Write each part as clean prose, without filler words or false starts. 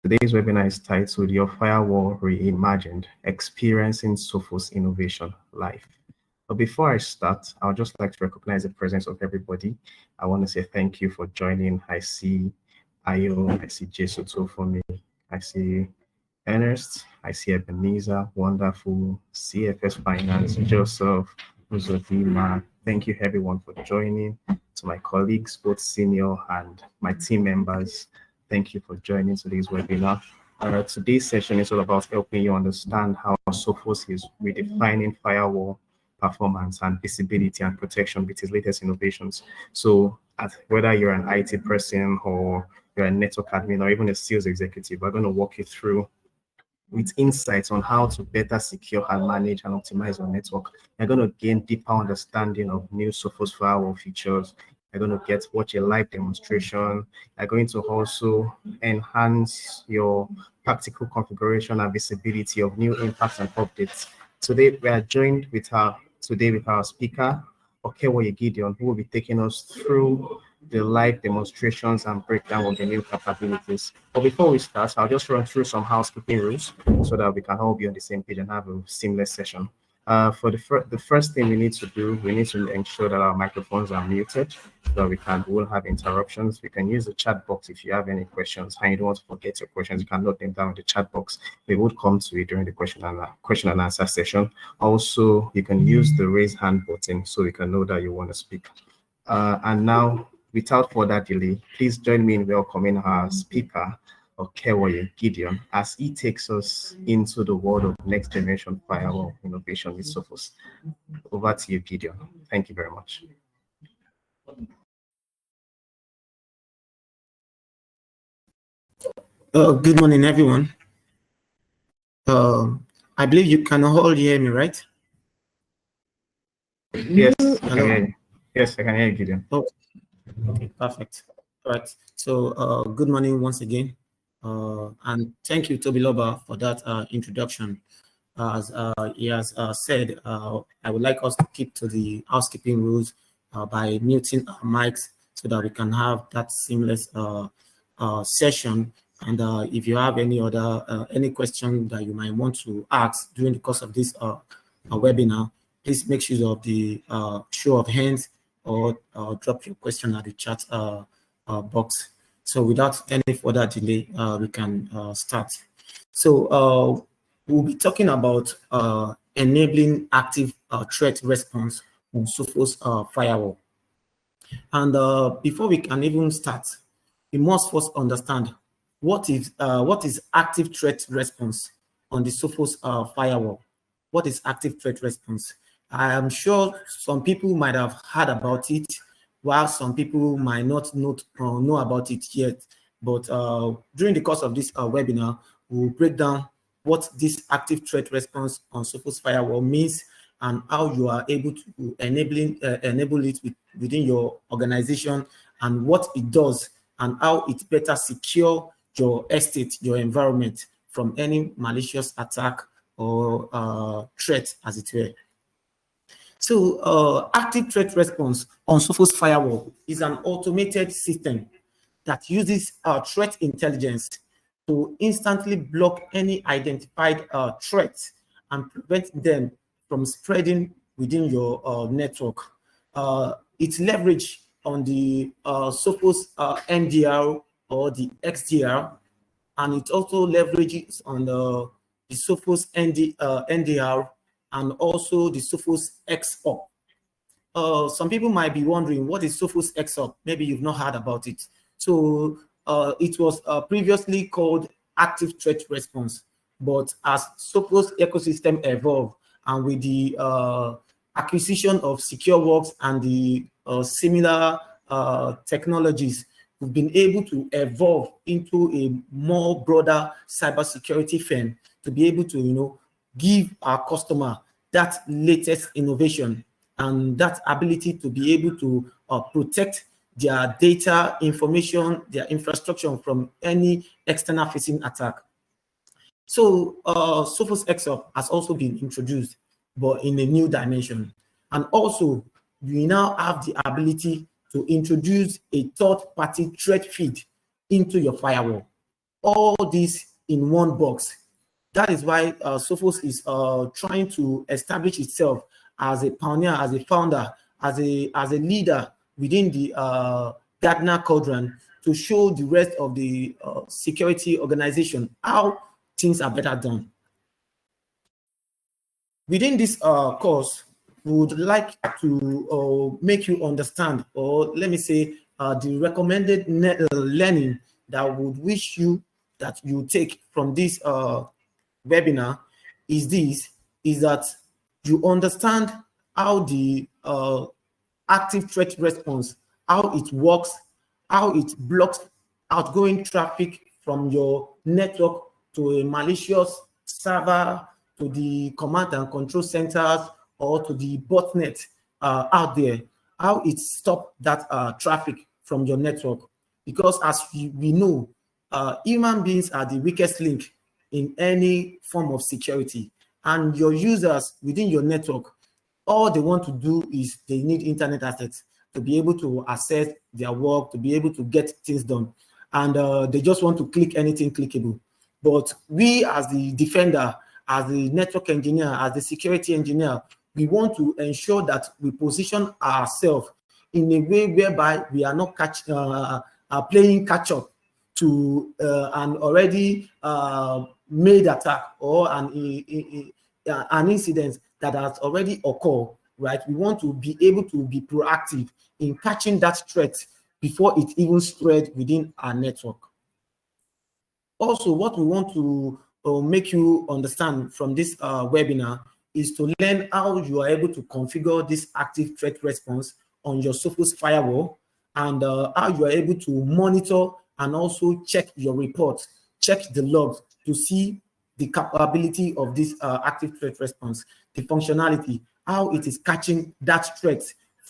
Today's webinar is titled Your Firewall Reimagined, Experiencing Sophos Innovation Live. But before I start, I would just like to recognize the presence of everybody. I want to say thank you for joining. I see Ayo, I see Jesuto for me, I see Ernest, I see Ebenezer, wonderful, CFS Finance, Joseph, Uzodima. Thank you everyone for joining. To my colleagues, both senior and my team members, thank you for joining today's webinar. Today's session is all about helping you understand how Sophos is redefining firewall performance and visibility and protection with its latest innovations. So whether you're an IT person or you're a network admin or even a sales executive, we're going to walk you through with insights on how to better secure and manage and optimize your network. You're going to gain deeper understanding of new Sophos Firewall features. You're going to watch a live demonstration. You're going to also enhance your practical configuration and visibility of new impacts and updates. Today, we are joined with our speaker, Okewoye Gideon, who will be taking us through the live demonstrations and breakdown of the new capabilities. But before we start, I'll just run through some housekeeping rules so that we can all be on the same page and have a seamless session. For the first thing we need to do, we need to ensure that our microphones are muted so that we won't have interruptions. We can use the chat box if you have any questions and you don't want to forget your questions. You can note them down in the chat box. We would come to it during the question and answer session. Also, you can use the raise hand button so we can know that you want to speak. And now, without further delay, please join me in welcoming our speaker, Okewoye Gideon, as he takes us into the world of next generation firewall innovation with Sophos. Over to you, Gideon. Thank you very much. Good morning, everyone. I believe you can all hear me, right? Yes, I can hear you. Yes, I can hear you, Gideon. Oh, okay, perfect. All right. So, good morning once again. And thank you, Tobiloba, for that introduction. As he has said, I would like us to keep to the housekeeping rules by muting our mics so that we can have that seamless session. And if you have any other any question that you might want to ask during the course of this webinar, please make use of the show of hands or drop your question at the chat box. So without any further delay, we can start. So we'll be talking about enabling active threat response on Sophos Firewall. And before we can even start, we must first understand what is active threat response on the Sophos Firewall. What is active threat response? I am sure some people might have heard about it, while some people might not know about it yet. But during the course of this webinar, we'll break down what this active threat response on Sophos Firewall means and how you are able to enable it within your organization and what it does and how it better secure your estate, your environment from any malicious attack or threat, as it were. So active threat response on Sophos Firewall is an automated system that uses threat intelligence to instantly block any identified threats and prevent them from spreading within your network. It's leveraged on the Sophos NDR or the XDR, and it also leverages on the Sophos NDR and also the Sophos XOP. Some people might be wondering, what is Sophos XOP? Maybe you've not heard about it. So it was previously called active threat response, but as Sophos ecosystem evolved and with the acquisition of SecureWorks and the similar technologies, we've been able to evolve into a more broader cybersecurity firm to be able to, give our customer that latest innovation and that ability to be able to protect their data, information, their infrastructure from any external facing attack. So Sophos XOP has also been introduced, but in a new dimension. And also, we now have the ability to introduce a third-party threat feed into your firewall. all this in one box. That is why Sophos is trying to establish itself as a pioneer, as a founder, as a leader within the Gartner quadrant to show the rest of the security organization how things are better done. Within this course, we would like to make you understand, or let me say, the recommended learning that would wish you that you take from this webinar is that you understand how the active threat response, how it works, how it blocks outgoing traffic from your network to a malicious server, to the command and control centers, or to the botnet out there, how it stops that traffic from your network. Because as we know, human beings are the weakest link in any form of security. And your users within your network, all they want to do is they need internet access to be able to access their work, to be able to get things done. And they just want to click anything clickable. But we as the defender, as the network engineer, as the security engineer, we want to ensure that we position ourselves in a way whereby we are not playing catch up to an already made attack or an incident that has already occurred, right? We want to be able to be proactive in catching that threat before it even spread within our network. Also, what we want to make you understand from this webinar is to learn how you are able to configure this active threat response on your Sophos Firewall, and how you are able to monitor and also check your reports, check the logs to see the capability of this active threat response, the functionality, how it is catching that threat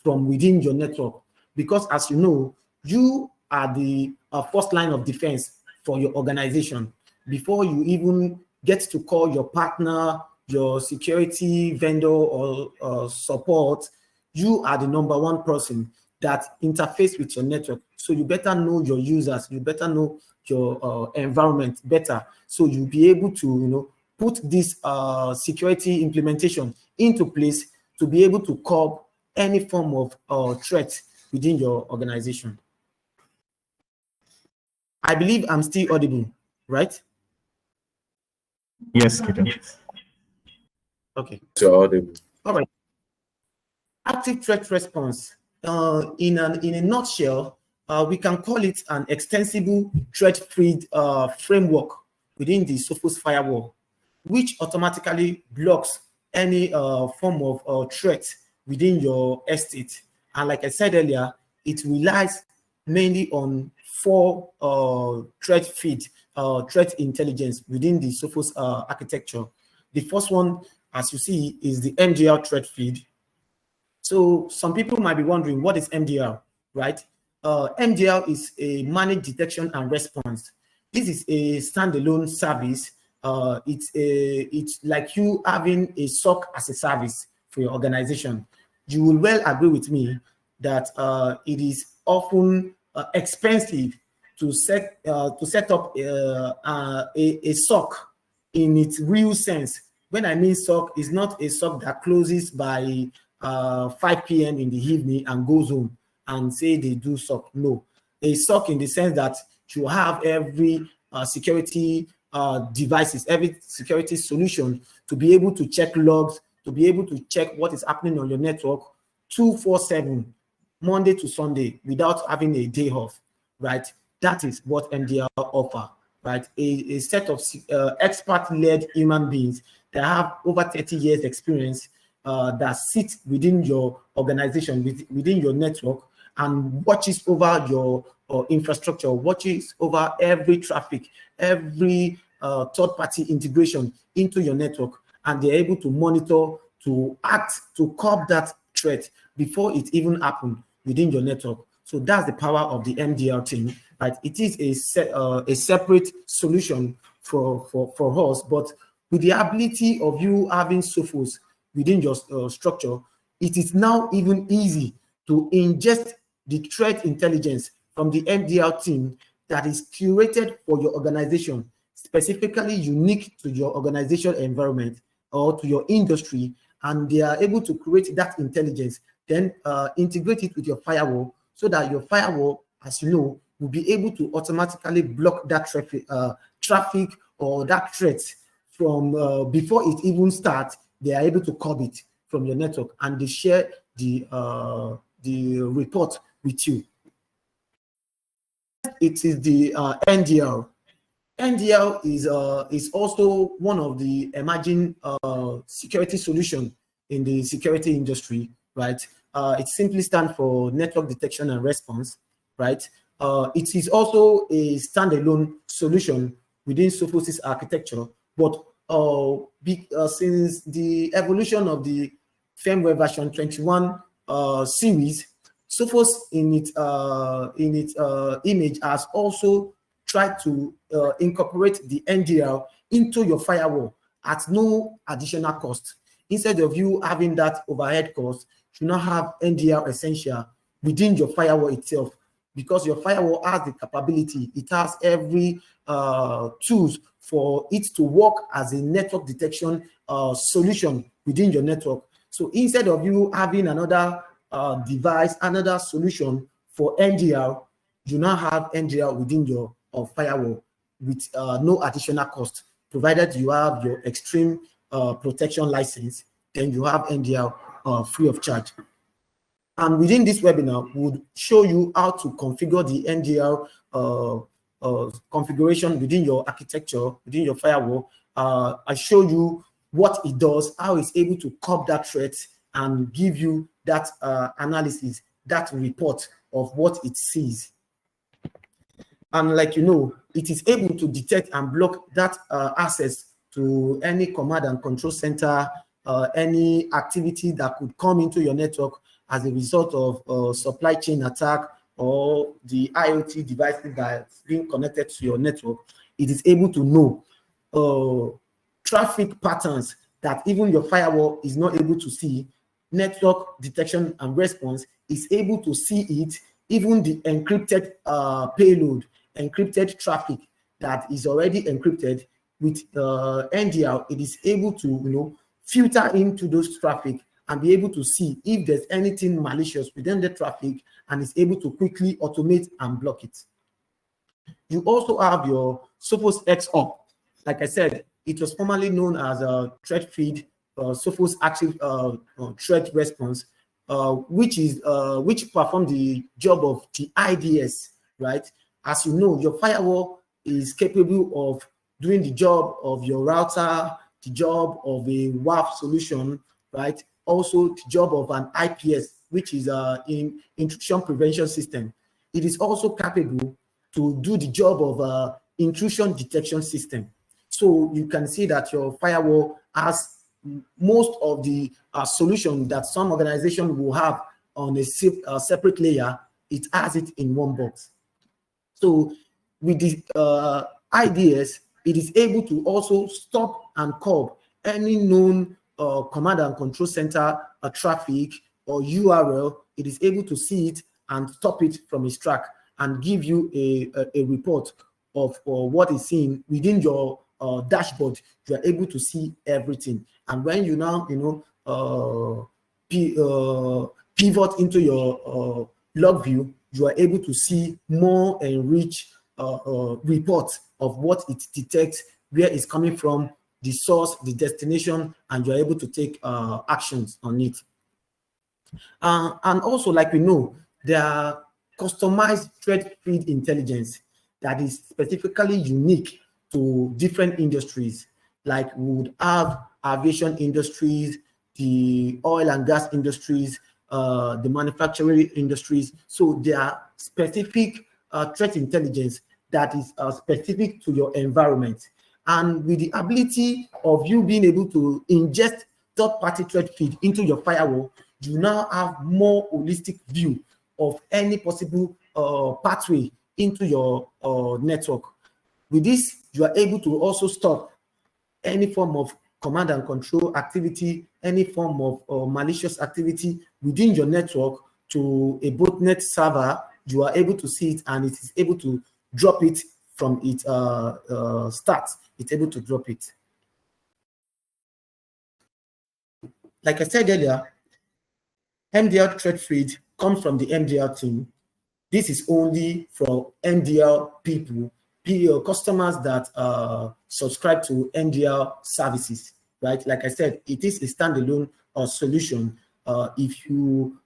from within your network. Because as you know, you are the first line of defense for your organization. Before you even get to call your partner, your security vendor, or support, you are the #1 person that interface with your network. So you better know your users, you better know your environment better, so you'll be able to put this security implementation into place to be able to curb any form of threat within your organization. I believe I'm still audible, right? Yes, Gideon. Okay. So audible. All right. Active threat response. In a nutshell, we can call it an extensible threat-free framework within the Sophos Firewall, which automatically blocks any form of threat within your estate. And like I said earlier, it relies mainly on 4 threat feed, threat intelligence within the Sophos architecture. The first one, as you see, is the MDR threat feed. So some people might be wondering, what is MDR, right? MDR is a managed detection and response. This is a standalone service. It's like you having a SOC as a service for your organization. You will well agree with me that it is often expensive to set up a SOC in its real sense. When I mean SOC, it's not a SOC that closes by 5 p.m. in the evening and goes home and say they do SOC. No, a SOC in the sense that you have every security devices, every security solution to be able to check logs, to be able to check what is happening on your network 24/7, Monday to Sunday, without having a day off, right? That is what MDR offer, right? A set of expert-led human beings that have over 30 years experience that sit within your organization, within your network, and watches over your infrastructure, watches over every traffic, every third-party integration into your network, and they're able to monitor, to act, to curb that threat before it even happened within your network. So that's the power of the MDR team, right? It is a separate solution for us, but with the ability of you having Sophos within your structure, it is now even easy to ingest the threat intelligence from the MDR team that is curated for your organization, specifically unique to your organization environment or to your industry, and they are able to create that intelligence, then integrate it with your firewall so that your firewall, as you know, will be able to automatically block that traffic or that threat from before it even starts. They are able to curb it from your network, and they share the report with you. It is the NDL. NDL is also one of the emerging security solution in the security industry, right? It simply stands for network detection and response, right? It is also a standalone solution within Sophos' architecture, but since the evolution of the firmware version 21 series, Sophos in its image has also tried to incorporate the NDL into your firewall at no additional cost. Instead of you having that overhead cost, you now have NDL essential within your firewall itself, because your firewall has the capability, it has every tools for it to work as a network detection solution within your network. So instead of you having another device, another solution for NDL, you now have NDL within your firewall with no additional cost, provided you have your extreme protection license. Then you have NDL free of charge. And within this webinar, we would show you how to configure the NDL configuration within your architecture, within your firewall. I show you what it does, how it's able to curb that threat and give you that analysis, that report of what it sees. And like you know, it is able to detect and block that access to any command and control center, any activity that could come into your network as a result of supply chain attack or the IoT devices that's being connected to your network. It is able to know traffic patterns that even your firewall is not able to see. Network detection and response is able to see it, even the encrypted payload, encrypted traffic that is already encrypted with NDL. It is able to filter into those traffic and be able to see if there's anything malicious within the traffic, and is able to quickly automate and block it. You also have your Sophos XOp. Like I said, it was formerly known as a threat feed, Sophos active threat response, which perform the job of the IDS, right? As you know, your firewall is capable of doing the job of your router, the job of a WAF solution, right? Also the job of an IPS, which is in intrusion prevention system. It is also capable to do the job of intrusion detection system. So you can see that your firewall has most of the solution that some organization will have on a separate layer. It has it in one box. So with the IDS, it is able to also stop and curb any known command and control center traffic or URL. It is able to see it and stop it from its track and give you a report of what is seen within your dashboard. You are able to see everything. And when you now pivot into your log view, you are able to see more enriched reports of what it detects, where it's coming from, the source, the destination, and you're able to take actions on it. And also, like we know, there are customized threat feed intelligence that is specifically unique to different industries. Like we would have aviation industries, the oil and gas industries, the manufacturing industries. So there are specific threat intelligence that is specific to your environment. And with the ability of you being able to ingest third-party threat feed into your firewall, you now have more holistic view of any possible pathway into your network. With this, you are able to also stop any form of command and control activity, any form of malicious activity within your network to a botnet server. You are able to see it, and it is able to drop it from its start. It's able to drop it. Like I said earlier, MDR threat feed comes from the MDR team. This is only for MDR people, customers that subscribe to MDR services, right? Like I said, it is a standalone solution. If you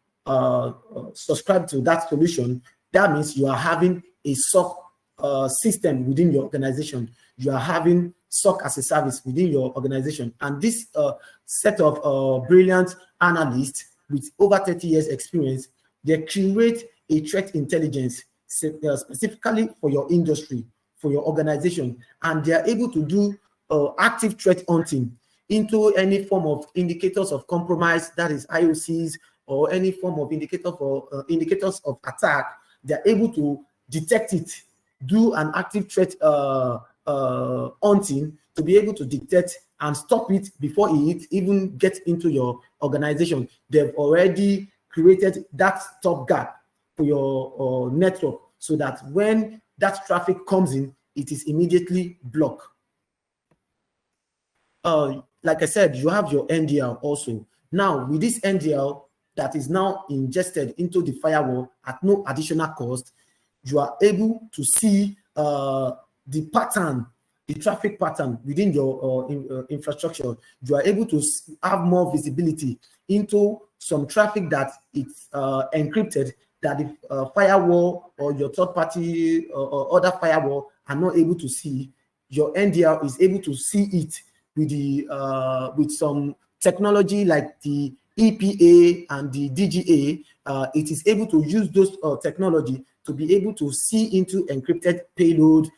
subscribe to that solution, that means you are having a SOC system within your organization. You are having SOC as a service within your organization. And this set of brilliant analysts with over 30 years experience, they create a threat intelligence specifically for your industry, for your organization, and they are able to do active threat hunting into any form of indicators of compromise, that is IOCs, or any form of indicator for indicators of attack. They are able to detect it, do an active threat hunting to be able to detect and stop it before it even gets into your organization. They've already created that stop gap for your network so that when that traffic comes in, it is immediately blocked. Like I said, you have your NDL also. Now, with this NDL that is now ingested into the firewall at no additional cost, you are able to see the pattern, the traffic pattern within your infrastructure. You are able to have more visibility into some traffic that it's encrypted, that the firewall or your third party or other firewall are not able to see. Your NDL is able to see it with the with some technology like the EPA and the DGA. It is able to use those technology to be able to see into encrypted payload,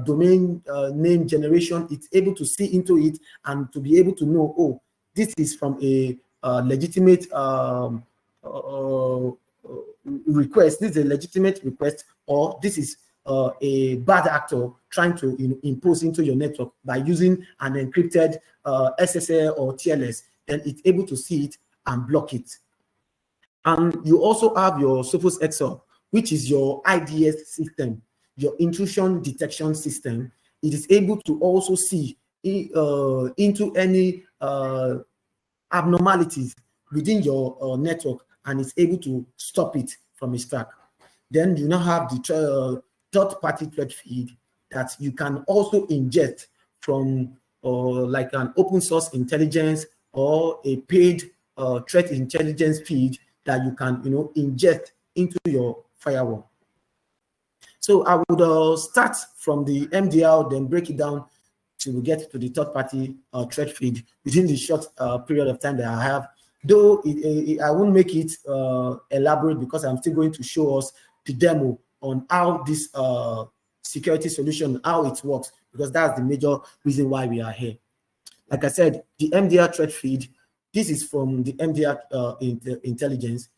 domain name generation. It's able to see into it and to be able to know, oh, this is from a legitimate request. This is a legitimate request, or this is a bad actor trying to impose into your network by using an encrypted SSL or TLS. Then it's able to see it and block it. And you also have your Sophos XL, which is your IDS system, your intrusion detection system. It is able to also see into any abnormalities within your network, and it's able to stop it from its track. Then you now have the third-party threat feed that you can also ingest from like an open source intelligence or a paid threat intelligence feed that you can ingest into your firewall. So I would start from the MDR, then break it down till we get to the third-party threat feed within the short period of time that I have. Though I won't make it elaborate because I'm still going to show us the demo on how this security solution, how it works, because that's the major reason why we are here. Like I said, the MDR threat feed, this is from the MDR intelligence.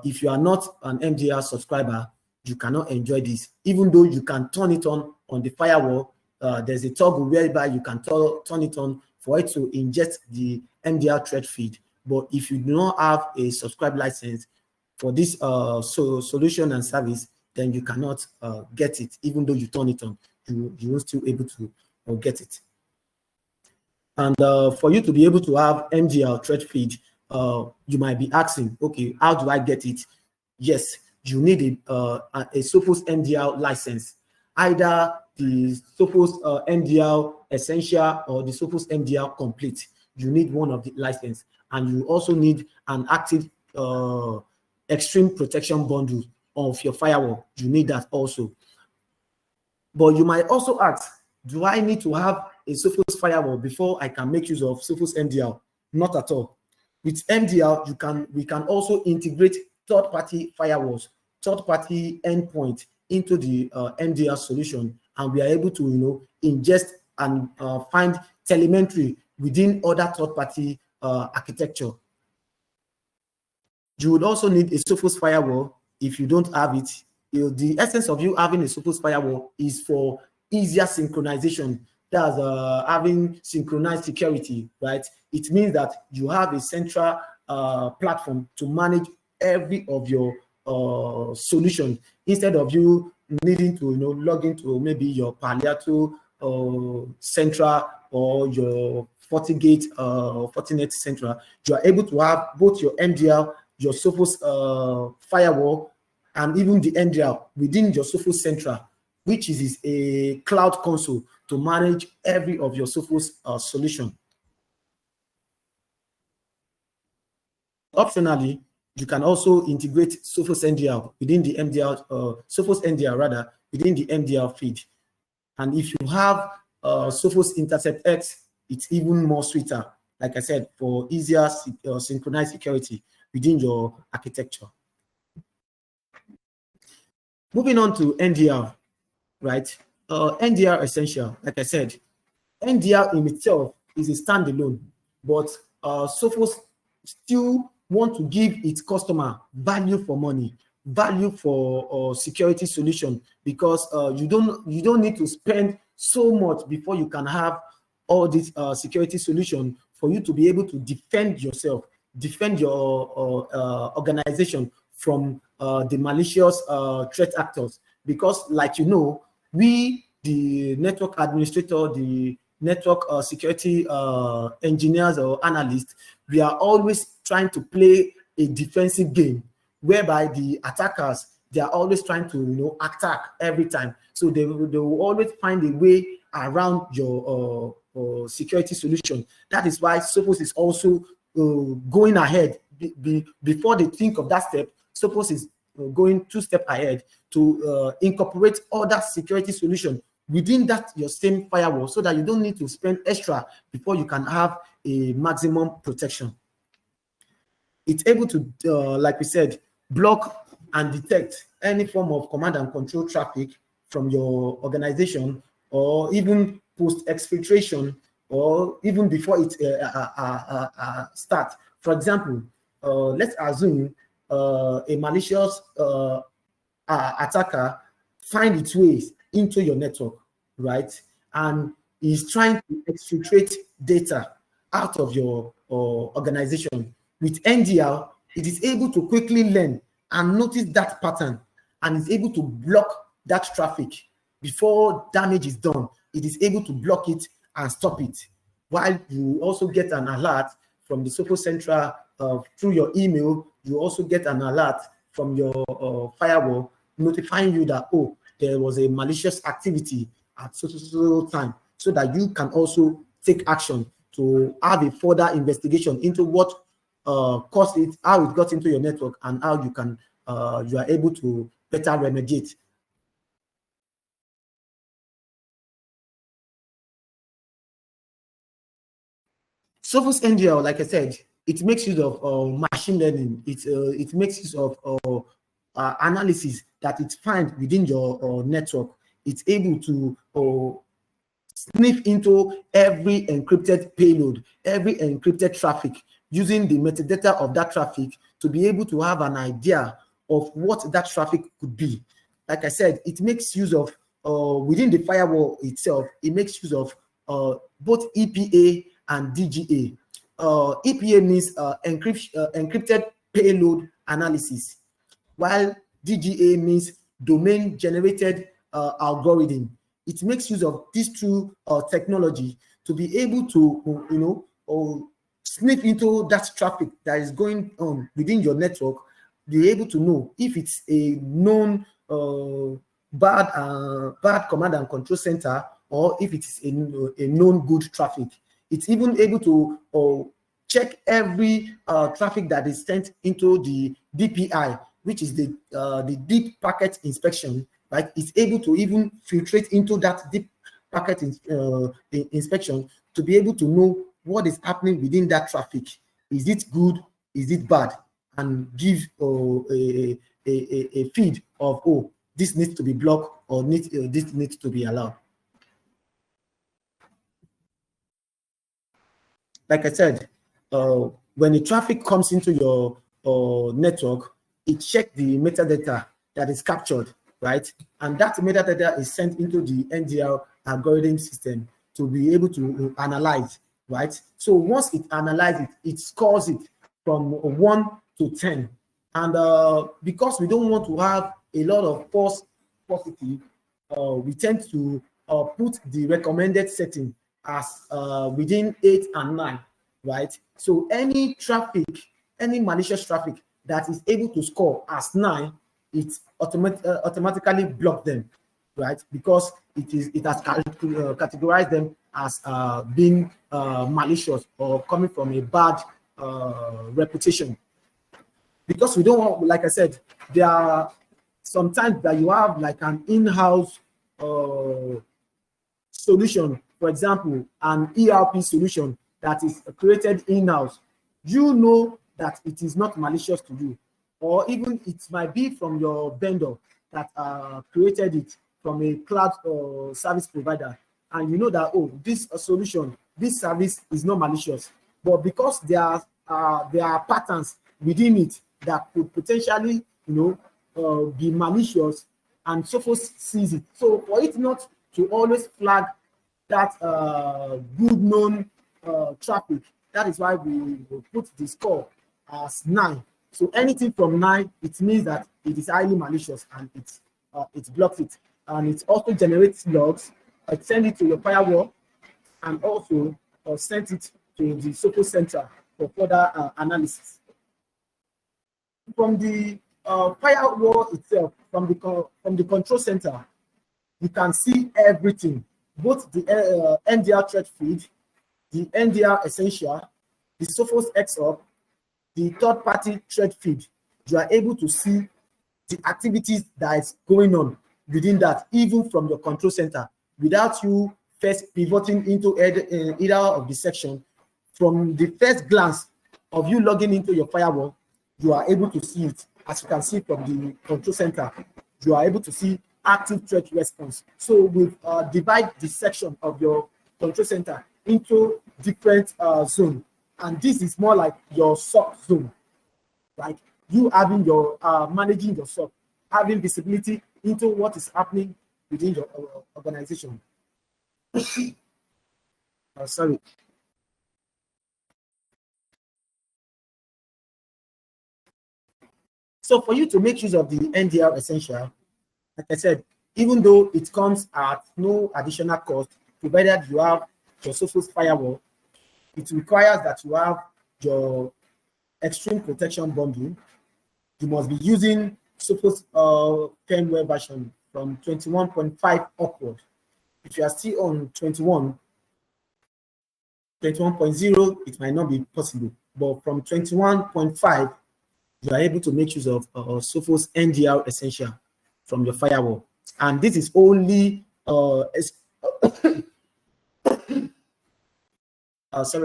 If you are not an MDR subscriber, you cannot enjoy this. Even though you can turn it on the firewall, there's a toggle whereby you can turn it on for it to ingest the MDR threat feed. But if you do not have a subscribe license for this solution and service, then you cannot get it. Even though you turn it on, you will still able to get it. And for you to be able to have MDR threat feed, you might be asking, okay, how do I get it? Yes, you need a Sophos MDR license, either the Sophos MDR Essential or the Sophos MDR Complete. You need one of the license, and you also need an active extreme protection bundle of your firewall. You need that also. But you might also ask, do I need to have a Sophos firewall before I can make use of Sophos MDR? Not at all. With MDR, we can also integrate third-party firewalls, third-party endpoint into the MDR solution, and we are able to ingest and find telemetry within other third-party architecture. You would also need a Sophos firewall. If you don't have it, the essence of you having a Sophos firewall is for easier synchronization. That's having synchronized security, right? It means that you have a central platform to manage every of your solution, instead of you needing to log into maybe your Palo Central or your FortiGate Fortinet Central, you are able to have both your MDR, your Sophos Firewall, and even the MDR within your Sophos Central, which is a cloud console to manage every of your Sophos solution. Optionally, you can also integrate Sophos NDR within the MDR, Sophos NDR rather, within the MDR feed. And if you have Sophos Intercept X, it's even more sweeter, like I said, for easier synchronized security within your architecture. Moving on to NDR, right? NDR essential, like I said, NDR in itself is a standalone, but Sophos still want to give its customer value for money, value for security solution, because you don't need to spend so much before you can have all this security solution for you to be able to defend yourself, defend your organization from the malicious threat actors. Because, like we, the network administrator, the network security engineers or analysts, we are always trying to play a defensive game, whereby the attackers, they are always trying to attack every time. So they will always find a way around your security solution. That is why Sophos is also going ahead. Before they think of that step, Sophos is going 2 steps ahead to incorporate other security solutions within that your same firewall, so that you don't need to spend extra before you can have a maximum protection. It's able to, like we said, block and detect any form of command and control traffic from your organization, or even post exfiltration, or even before it starts. For example, let's assume a malicious attacker find its ways into your network, right? And is trying to exfiltrate data out of your organization. With NDR, it is able to quickly learn and notice that pattern, and is able to block that traffic before damage is done. It is able to block it and stop it. While you also get an alert from the Sophos Central through your email, you also get an alert from your firewall notifying you that, oh, there was a malicious activity at so time, so that you can also take action to have a further investigation into what caused it, how it got into your network, and how you can you are able to better remediate. Sophos NGL, like I said, it makes use of machine learning. It makes use of analysis that it finds within your network. It's able to sniff into every encrypted payload, every encrypted traffic, using the metadata of that traffic to be able to have an idea of what that traffic could be. Like I said, it makes use of, within the firewall itself, it makes use of both EPA and DGA. EPA means encrypted payload analysis, while DGA means domain generated algorithm. It makes use of these two technology to be able to, sniff into that traffic that is going on within your network, be able to know if it's a known bad command and control center, or if it's a known good traffic. It's even able to check every traffic that is sent into the DPI, which is the deep packet inspection, right? It's able to even filtrate into that deep packet inspection to be able to know what is happening within that traffic. Is it good? Is it bad? And give a feed of, oh, this needs to be blocked, or this needs to be allowed. Like I said, when the traffic comes into your network, it checks the metadata that is captured, right? And that metadata is sent into the NDR algorithm system to be able to analyze, right? So once it analyzes it, it scores it from 1 to 10. And because we don't want to have a lot of false positive, we tend to put the recommended setting as within 8 and 9, right? So any traffic, any malicious traffic that is able to score as 9, it automatically block them, right? Because it has categorized them as being malicious or coming from a bad reputation. Because we don't want, like I said, there are sometimes that you have like an in-house solution, for example, an ERP solution that is created in-house. You know that it is not malicious to you, or even it might be from your vendor that created it from a cloud service provider, and you know that, oh, this solution, this service is not malicious, but because there are patterns within it that could potentially, be malicious, and Sophos sees it. So for it not to always flag that good known traffic, that is why we put the score as 9. So anything from 9, it means that it is highly malicious, and it blocks it. And it also generates logs, send it to your firewall, and also send it to the Sophos Center for further analysis. From the firewall itself, from the control center, you can see everything, both the NDR threat feed, the NDR essential, the Sophos XOP, the third-party threat feed. You are able to see the activities that is going on within that, even from your control center, without you first pivoting into either of the section. From the first glance of you logging into your firewall, you are able to see it. As you can see from the control center, you are able to see active threat response. So we divide the section of your control center into different zones, and this is more like your SOC zone, right? You having your managing your SOC, having visibility into what is happening within your organization. Sorry. So for you to make use of the NDR essential, like I said, even though it comes at no additional cost, provided you have your Sophos Firewall, it requires that you have your extreme protection bundle. You must be using Sophos firmware version from 21.5 upward. If you are still on 21.0, it might not be possible. But from 21.5, you are able to make use of Sophos NDR Essential from your firewall. And this is only, sorry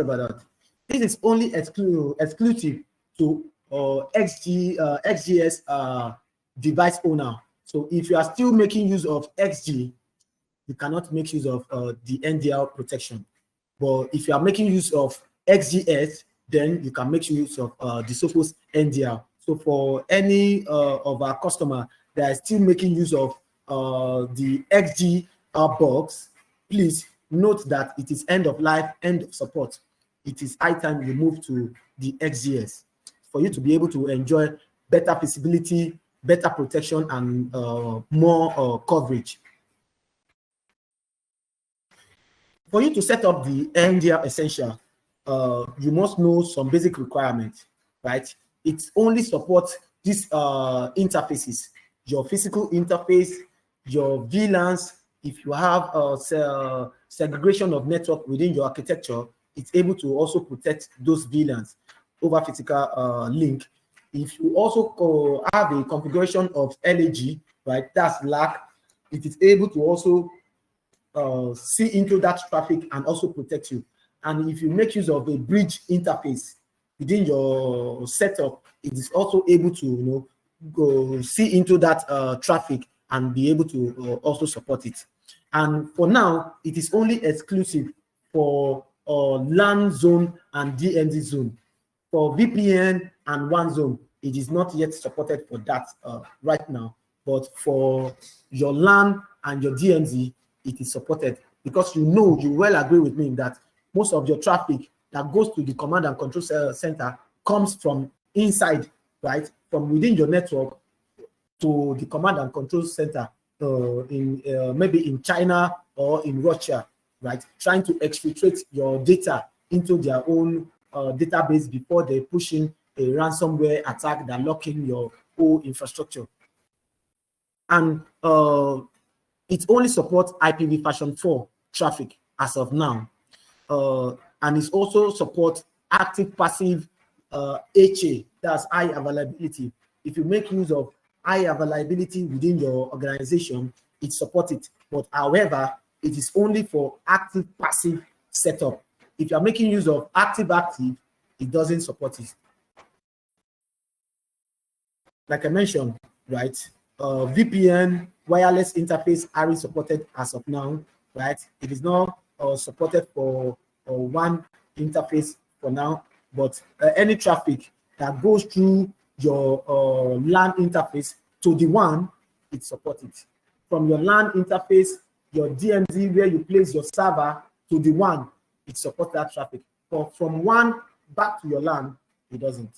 about that. This is only exclusive to XGS device owner. So if you are still making use of XG, you cannot make use of the NDR protection. But if you are making use of XGS, then you can make use of the Sophos NDR. So for any of our customer that is still making use of the XG box, please note that it is end of life, end of support. It is high time you move to the XGS for you to be able to enjoy better visibility, better protection, and more coverage. For you to set up the NDR Essential, you must know some basic requirements, right? It only supports these interfaces, your physical interface, your VLANs. If you have segregation of network within your architecture, it's able to also protect those VLANs over physical link. If you also have a configuration of LAG, right, that's LAC, it is able to also see into that traffic and also protect you. And if you make use of a bridge interface within your setup, it is also able to go see into that traffic and be able to also support it. And for now, it is only exclusive for LAN zone and DMZ zone. For VPN and WAN zone, it is not yet supported for that right now. But for your LAN and your DMZ, it is supported, because you well agree with me that most of your traffic that goes to the command and control center comes from inside, right? From within your network to the command and control center, maybe in China or in Russia, right? Trying to exfiltrate your data into their own database before they push in a ransomware attack that lock in your whole infrastructure. And it only supports IPv version 4 traffic as of now. And it also supports active passive HA, that's high availability. If you make use of high availability within your organization, it supports it. But however, it is only for active passive setup. If you are making use of active, it doesn't support it. Like I mentioned, right? VPN wireless interface are supported as of now, right? It is not supported for one interface for now, but any traffic that goes through your LAN interface to the WAN, it supports it. From your LAN interface, your DMZ where you place your server to the WAN, it supports that traffic. But from WAN back to your LAN, it doesn't.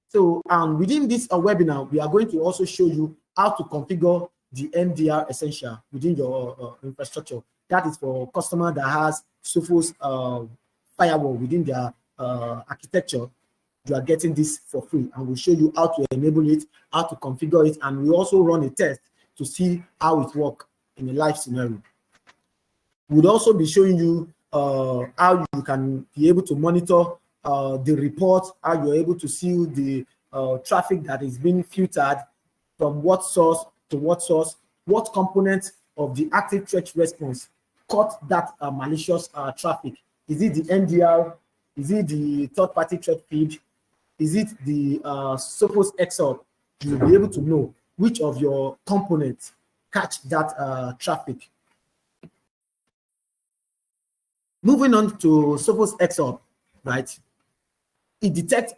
So within this webinar, we are going to also show you how to configure the MDR essential within your infrastructure. That is for customer that has Sophos Firewall within their architecture. You are getting this for free, and we'll show you how to enable it, how to configure it, and we also run a test to see how it works in a live scenario. We'll also be showing you how you can be able to monitor the report, how you're able to see the traffic that is being filtered from what source to what source, what component of the active threat response caught that malicious traffic. Is it the NDR? Is it the third-party threat feed? Is it the Sophos XOR? You'll be able to know which of your components catch that traffic. Moving on to Sophos XOR, right? It detects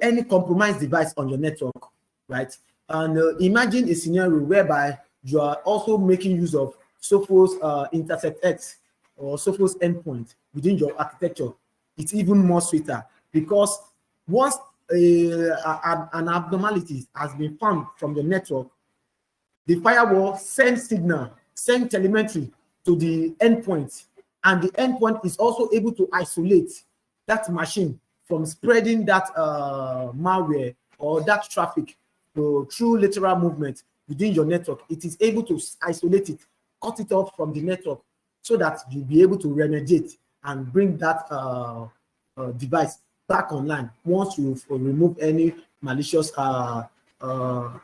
any compromised device on your network, right? And imagine a scenario whereby you are also making use of Sophos Intercept X or Sophos endpoint within your architecture. It's even more sweeter because once an abnormality has been found from the network, the firewall sends signal, sends telemetry to the endpoint, and the endpoint is also able to isolate that machine from spreading that malware or that traffic through lateral movement within your network. It is able to isolate it, cut it off from the network so that you'll be able to remediate and bring that device back online once you've removed any malicious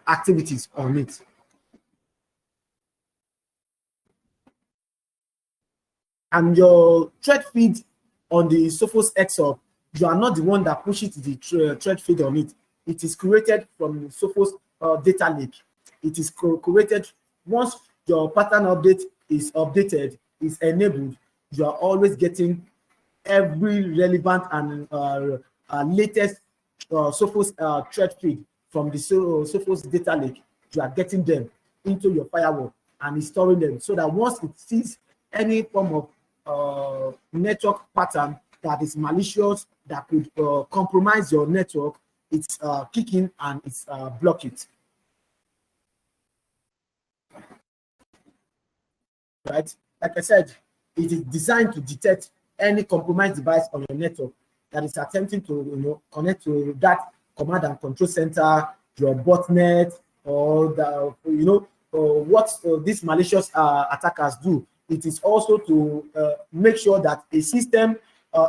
activities on it. And your threat feed on the Sophos XOR, you are not the one that pushes the threat feed on it. It is created from Sophos data lake. It is created once your pattern update is updated, is enabled. You are always getting every relevant and latest Sophos threat feed from the Sophos data lake. You are getting them into your firewall and storing them so that once it sees any form of network pattern that is malicious, that could compromise your network, it's kicking and it's block it. Right? Like I said, it is designed to detect any compromised device on your network that is attempting to connect to that command and control center, your botnet, or the what these malicious attackers do. It is also to make sure that a system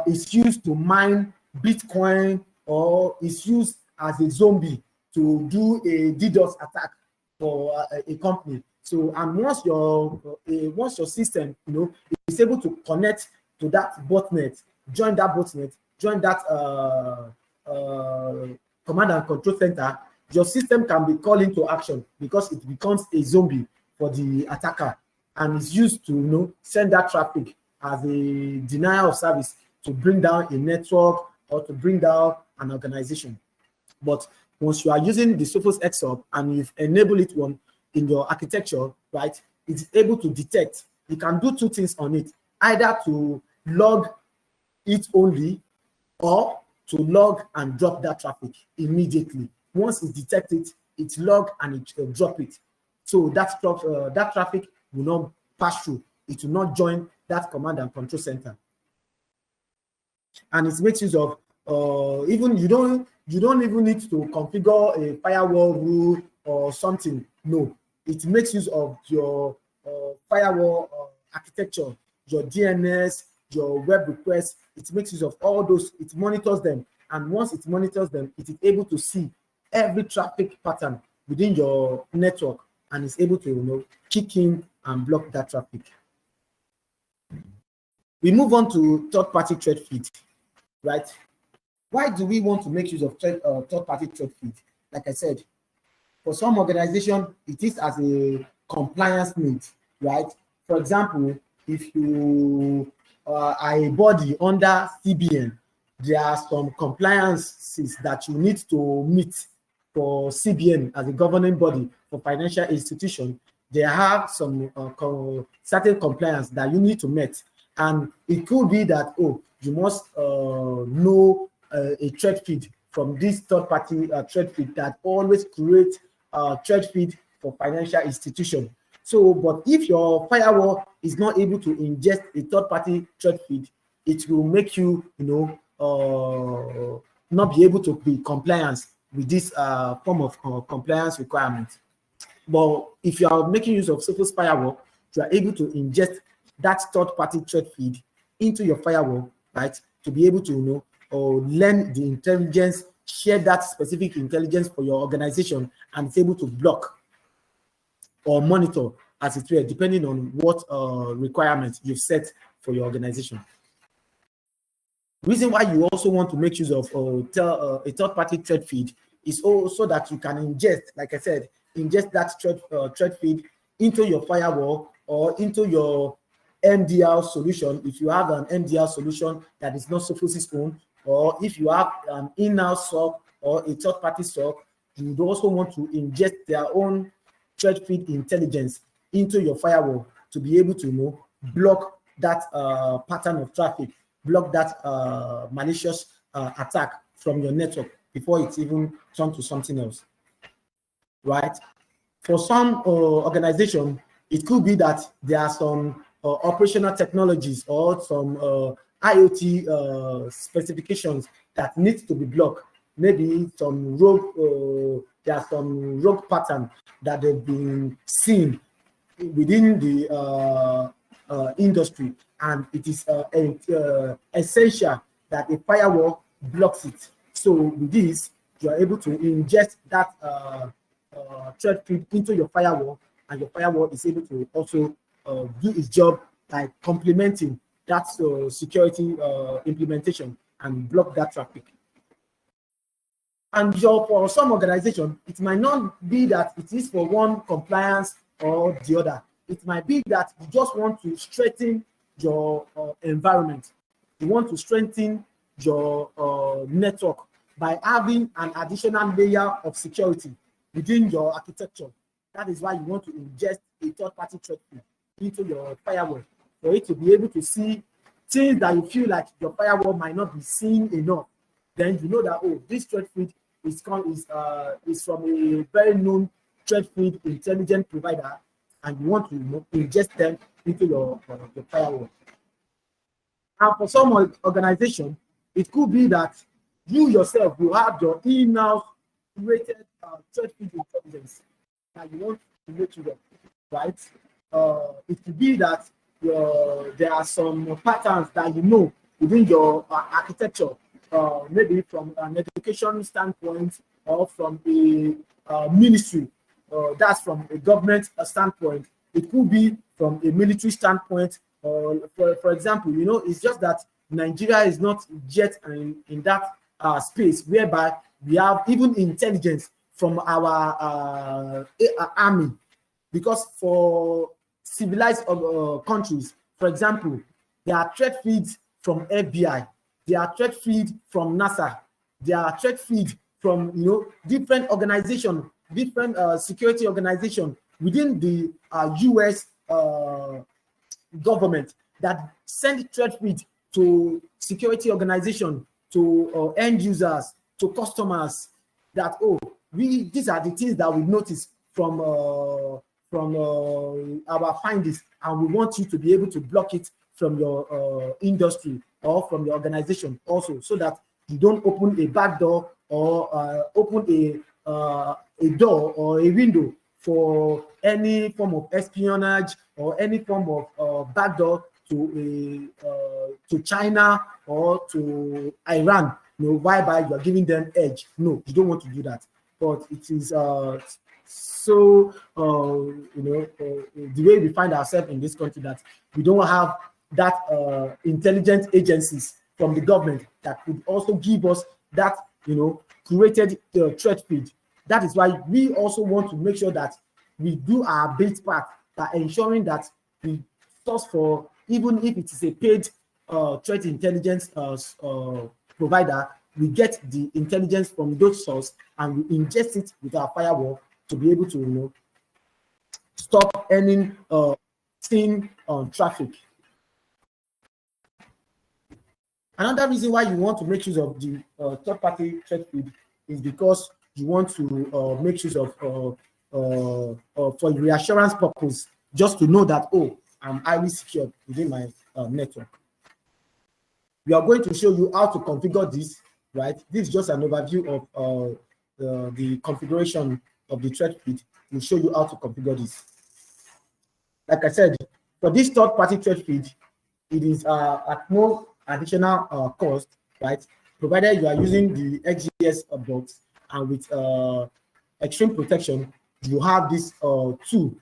is used to mine Bitcoin or is used as a zombie to do a DDoS attack for a company. So, and once your system, is able to connect to that botnet, join that command and control center, your system can be called into action because it becomes a zombie for the attacker and is used to send that traffic as a denial of service to bring down a network or to bring down an organization. But once you are using the Sophos XOR and you've enabled it in your architecture, right, it's able to detect. You can do two things on it, either to log it only or to log and drop that traffic immediately. Once it's detected, it log and it drop it. So that traffic will not pass through. It will not join that command and control center. And it makes use of even you don't even need to configure a firewall rule or something. No, it makes use of your firewall architecture, your DNS, your web requests. It makes use of all those. It monitors them, and once it monitors them, it is able to see every traffic pattern within your network, and is able to kick in and block that traffic. We move on to third-party thread feed, right? Why do we want to make use of third-party thread feed? Like I said, for some organization, it is as a compliance need, right? For example, if you are a body under CBN, there are some compliances that you need to meet for CBN as a governing body for financial institution. There have some certain compliance that you need to meet. And it could be that, you must know a thread feed from this third-party thread feed that always create thread feed for financial institution. So, but if your firewall is not able to ingest a third-party thread feed, it will make you, not be able to be compliant with this form of compliance requirement. But if you are making use of Sophos Firewall, you are able to ingest that third-party thread feed into your firewall, right? To be able to learn the intelligence, share that specific intelligence for your organization, and it's able to block or monitor as it were, depending on what requirements you've set for your organization. Reason why you also want to make use of a third-party thread feed is also that you can ingest, like I said, ingest that thread feed into your firewall or into your MDR solution. If you have an MDR solution that is not Sophos' own, or if you have an in-house SOC or a third-party SOC, you would also want to ingest their own thread feed intelligence into your firewall to be able to block that pattern of traffic, block that malicious attack from your network before it's even turned to something else, right? For some organization, it could be that there are some operational technologies or some IoT specifications that need to be blocked. Maybe some rogue, there are some rogue pattern that have been seen within the industry, and it is essential that a firewall blocks it. So with this, you are able to ingest that thread feed into your firewall, and your firewall is able to also do its job by complementing that security implementation and block that traffic. And for some organization, it might not be that it is for one compliance or the other. It might be that you just want to strengthen your environment. You want to strengthen your network by having an additional layer of security within your architecture. That is why you want to ingest a third-party thread feed into your firewall, for it to be able to see things that you feel like your firewall might not be seeing enough. Then you know that, this thread feed is from a very known thread feed intelligent provider, and you want to ingest them into your firewall. And for some organization, it could be that you yourself will have your in-house rated thread feed intelligence that you want to make use of, right? It could be that there are some patterns that within your architecture, maybe from an education standpoint or from a ministry, that's from a government standpoint. It could be from a military standpoint. For example, it's just that Nigeria is not yet in that space whereby we have even intelligence from our army, because for civilized countries, for example, there are thread feeds from FBI, there are thread feeds from NASA, there are thread feeds from different organizations, different security organizations within the US government that send thread feed to security organizations, to end users, to customers, that these are the things that we notice from our findings, and we want you to be able to block it from your industry or from your organization also, so that you don't open a back door or open a door or a window for any form of espionage or any form of backdoor to China or to Iran, whereby you are giving them edge. No, you don't want to do that. But it is the way we find ourselves in this country, that we don't have that intelligence agencies from the government that could also give us that curated threat feed. That is why we also want to make sure that we do our bit part by ensuring that we source for, even if it is a paid threat intelligence provider, we get the intelligence from those sources and we ingest it with our firewall to be able to stop any thin traffic. Another reason why you want to make use of the third-party threat feed is because you want to make use of for reassurance purpose, just to know that, oh, I'm highly secured within my network. We are going to show you how to configure this, right? This is just an overview of the configuration of the threat feed. We'll show you how to configure this. Like I said, for this third-party threat feed, it is at no additional cost, right? Provided you are using the XGS box, and with extreme protection, you have this tool.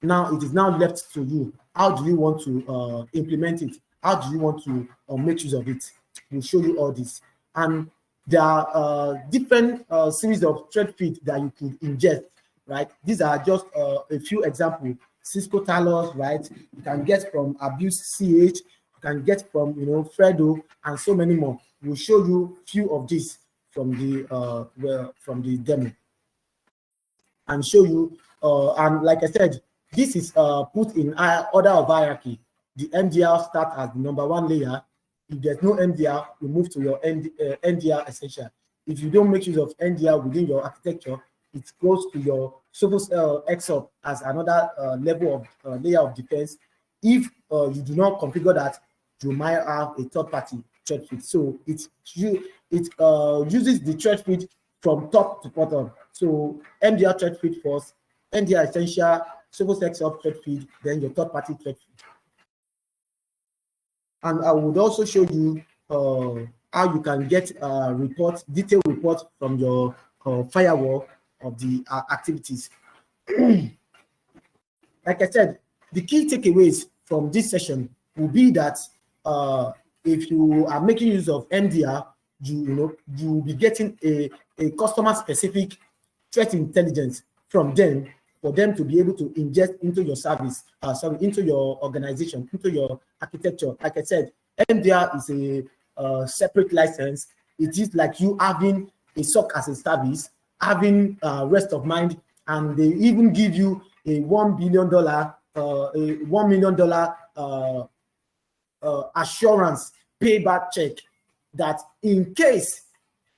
Now it is now left to you. How do you want to implement it? How do you want to make use of it? We'll show you all this. And there are different series of threat feed that you could ingest, right? These are just a few examples. Cisco Talos, right? You can get from Abuse CH, you can get from Fredo, and so many more. We'll show you few of these from the demo, and show you. And like I said, this is put in order of hierarchy. The MDR start as the number one layer. If there's no MDR, you move to your NDR essential. If you don't make use of NDR within your architecture, it goes to your Sophos XOP as another level of layer of defense. If you do not configure that, you might have a third-party threat feed. So it uses the threat feed from top to bottom. So MDR threat feed first, NDR essential, Sophos XOP threat feed, then your third-party threat feed. And I would also show you how you can get detailed reports from your firewall of the activities. Like I said, the key takeaways from this session will be that if you are making use of MDR, you will be getting a customer-specific threat intelligence from them, for them to be able to ingest into your service, into your organization, into your architecture. Like I said, MDR is a separate license. It is like you having a SOC as a service, having rest of mind, and they even give you a $1 million assurance payback check, that in case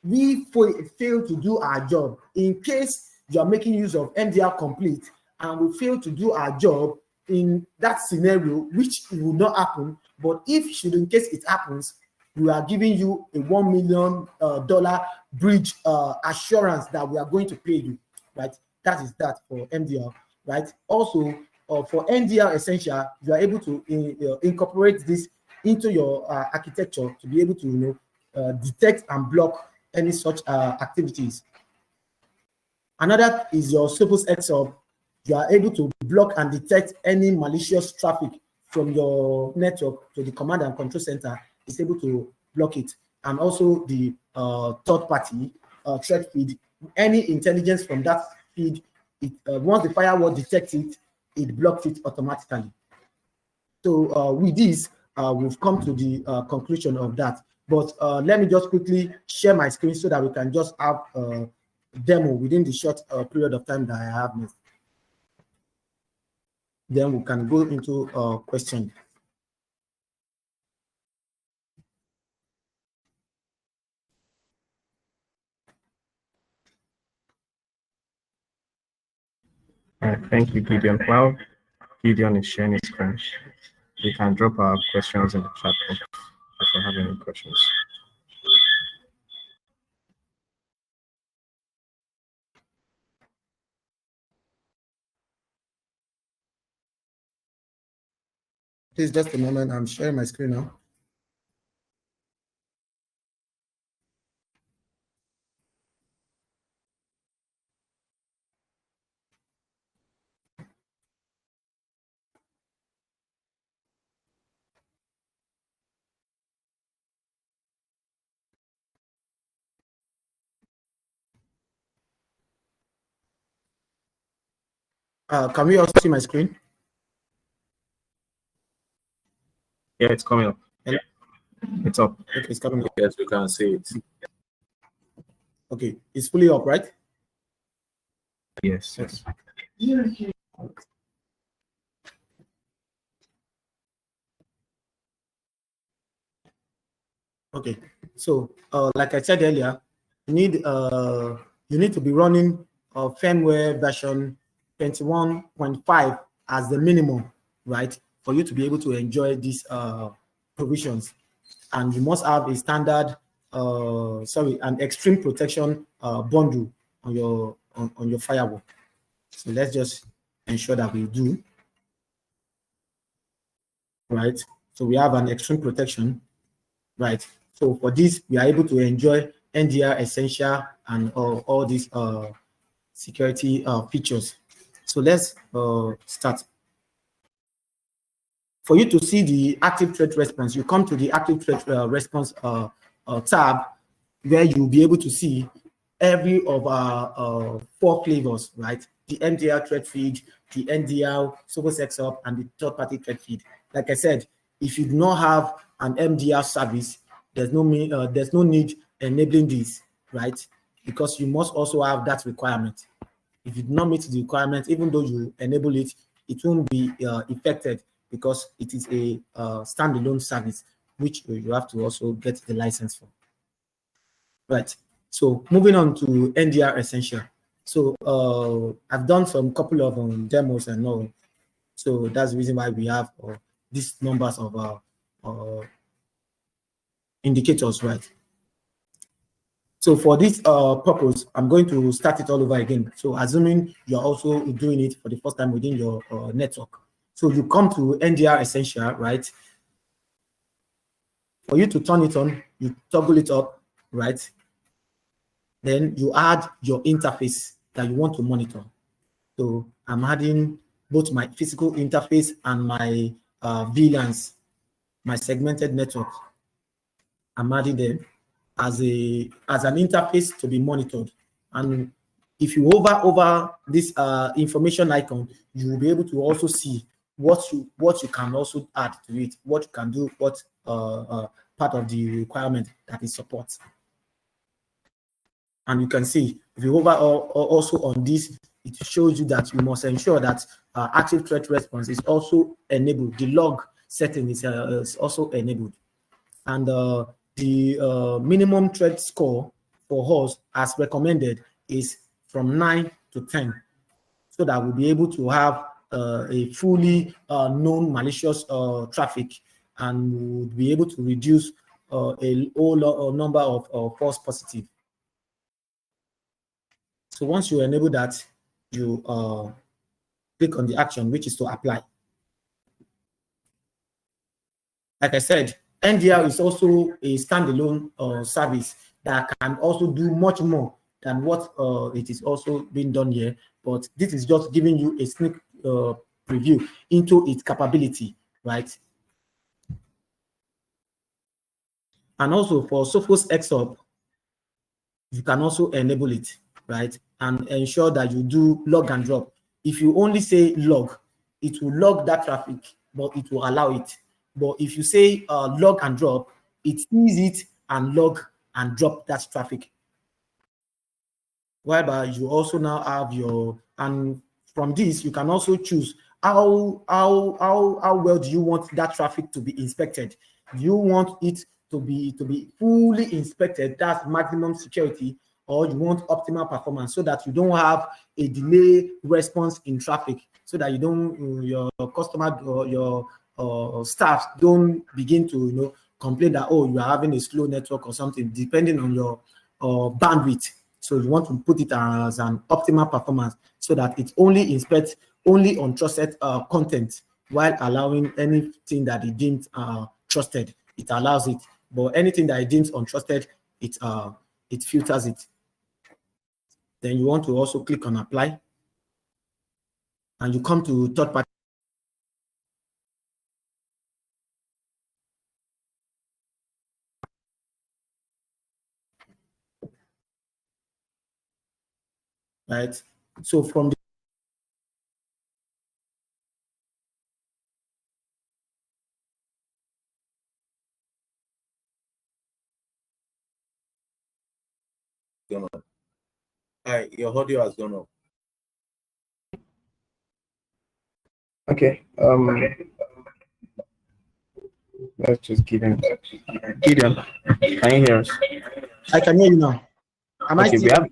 we fail to do our job, in case you are making use of MDR complete and we fail to do our job in that scenario, which will not happen, but if should in case it happens, we are giving you a $1 million bridge assurance that we are going to pay you, right? That is that for MDR, right? Also, for NDR Essential, you are able to incorporate this into your architecture to be able to detect and block any such activities. Another is your Sophos XOP. You are able to block and detect any malicious traffic from your network to the command and control center. It's able to block it. And also the third-party threat feed. Any intelligence from that feed, once the firewall detects it, it blocks it automatically. So with this, we've come to the conclusion of that. But let me just quickly share my screen so that we can just have demo within the short period of time that I have left. Then we can go into question. All right, thank you, Gideon. While Gideon is sharing his screen, we can drop our questions in the chat box if you have any questions. Please, just a moment. I'm sharing my screen now. Can we also see my screen? Yeah, it's coming up. Hello? It's up. Okay, it's coming up. Yes, we can see it. Okay, it's fully up, right? Yes, yes. Okay, so like I said earlier, you need to be running firmware version 21.5 as the minimum, right, for you to be able to enjoy these provisions. And you must have a standard, an extreme protection bundle on your firewall. So let's just ensure that we do, right? So we have an extreme protection, right? So for this, we are able to enjoy NDR Essential and all these security features. So let's start. For you to see the active threat response, you come to the active threat response tab, where you'll be able to see every of our 4 flavors, right? The MDR threat feed, the NDR, Sophos XUp, and the third-party threat feed. Like I said, if you do not have an MDR service, there's no need enabling this, right? Because you must also have that requirement. If you do not meet the requirement, even though you enable it, it won't be affected because it is a standalone service, which you have to also get the license for. Right. So moving on to NDR Essential. So I've done some couple of demos and all. So that's the reason why we have these numbers of indicators, right? So for this purpose, I'm going to start it all over again. So assuming you're also doing it for the first time within your network. So you come to NDR Essential, right? For you to turn it on, you toggle it up, right? Then you add your interface that you want to monitor. So I'm adding both my physical interface and my VLANs, my segmented network. I'm adding them as an interface to be monitored. And if you hover over this information icon, you will be able to also see what you can also add to it, what you can do, what part of the requirement that it supports. And you can see, if you hover also on this, it shows you that you must ensure that active threat response is also enabled. The log setting is also enabled. And the minimum threat score for us, as recommended, is from 9 to 10, so that we'll be able to have a fully known malicious traffic, and we'll be able to reduce a whole number of false positive. So once you enable that, you click on the action, which is to apply. Like I said, NDR is also a standalone service that can also do much more than what it is also being done here. But this is just giving you a sneak preview into its capability, right? And also for Sophos XUp, you can also enable it, right? And ensure that you do log and drop. If you only say log, it will log that traffic, but it will allow it. But if you say log and drop, it sees it and log and drop that traffic. Whereby you also now have your, and from this, you can also choose how well do you want that traffic to be inspected. Do you want it to be fully inspected, that's maximum security, or you want optimal performance so that you don't have a delay response in traffic, so that you don't, your customer or your staff don't begin to complain that, oh, you are having a slow network or something, depending on your bandwidth. So you want to put it as an optimal performance so that it only inspects only untrusted content, while allowing anything that it deems trusted, it allows it. But anything that it deems untrusted, it filters it. Then you want to also click on apply, and you come to third party. Right. So from the your audio has gone up. Okay. Let's just Gideon. Gideon, can you hear us? I can hear you now. Am Okay, I still?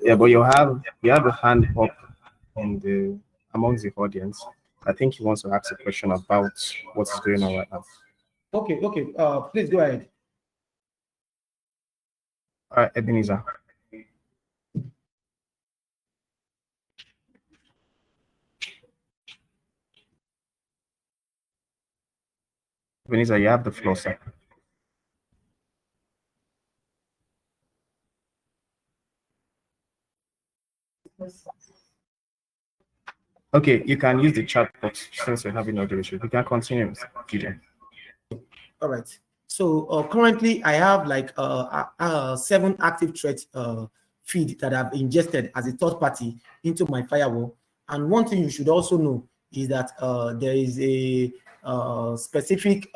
Yeah, but you have a hand up in amongst the audience. I think he wants to ask a question about what's going on right now. Okay. Please go ahead. All right, Ebenezer. Ebenezer, you have the floor, sir. Okay, you can use the chat box since we're having audio issues. You can continue, Gideon. All right. So currently, I have like 7 active thread feed that I've ingested as a third party into my firewall. And one thing you should also know is that there is a specific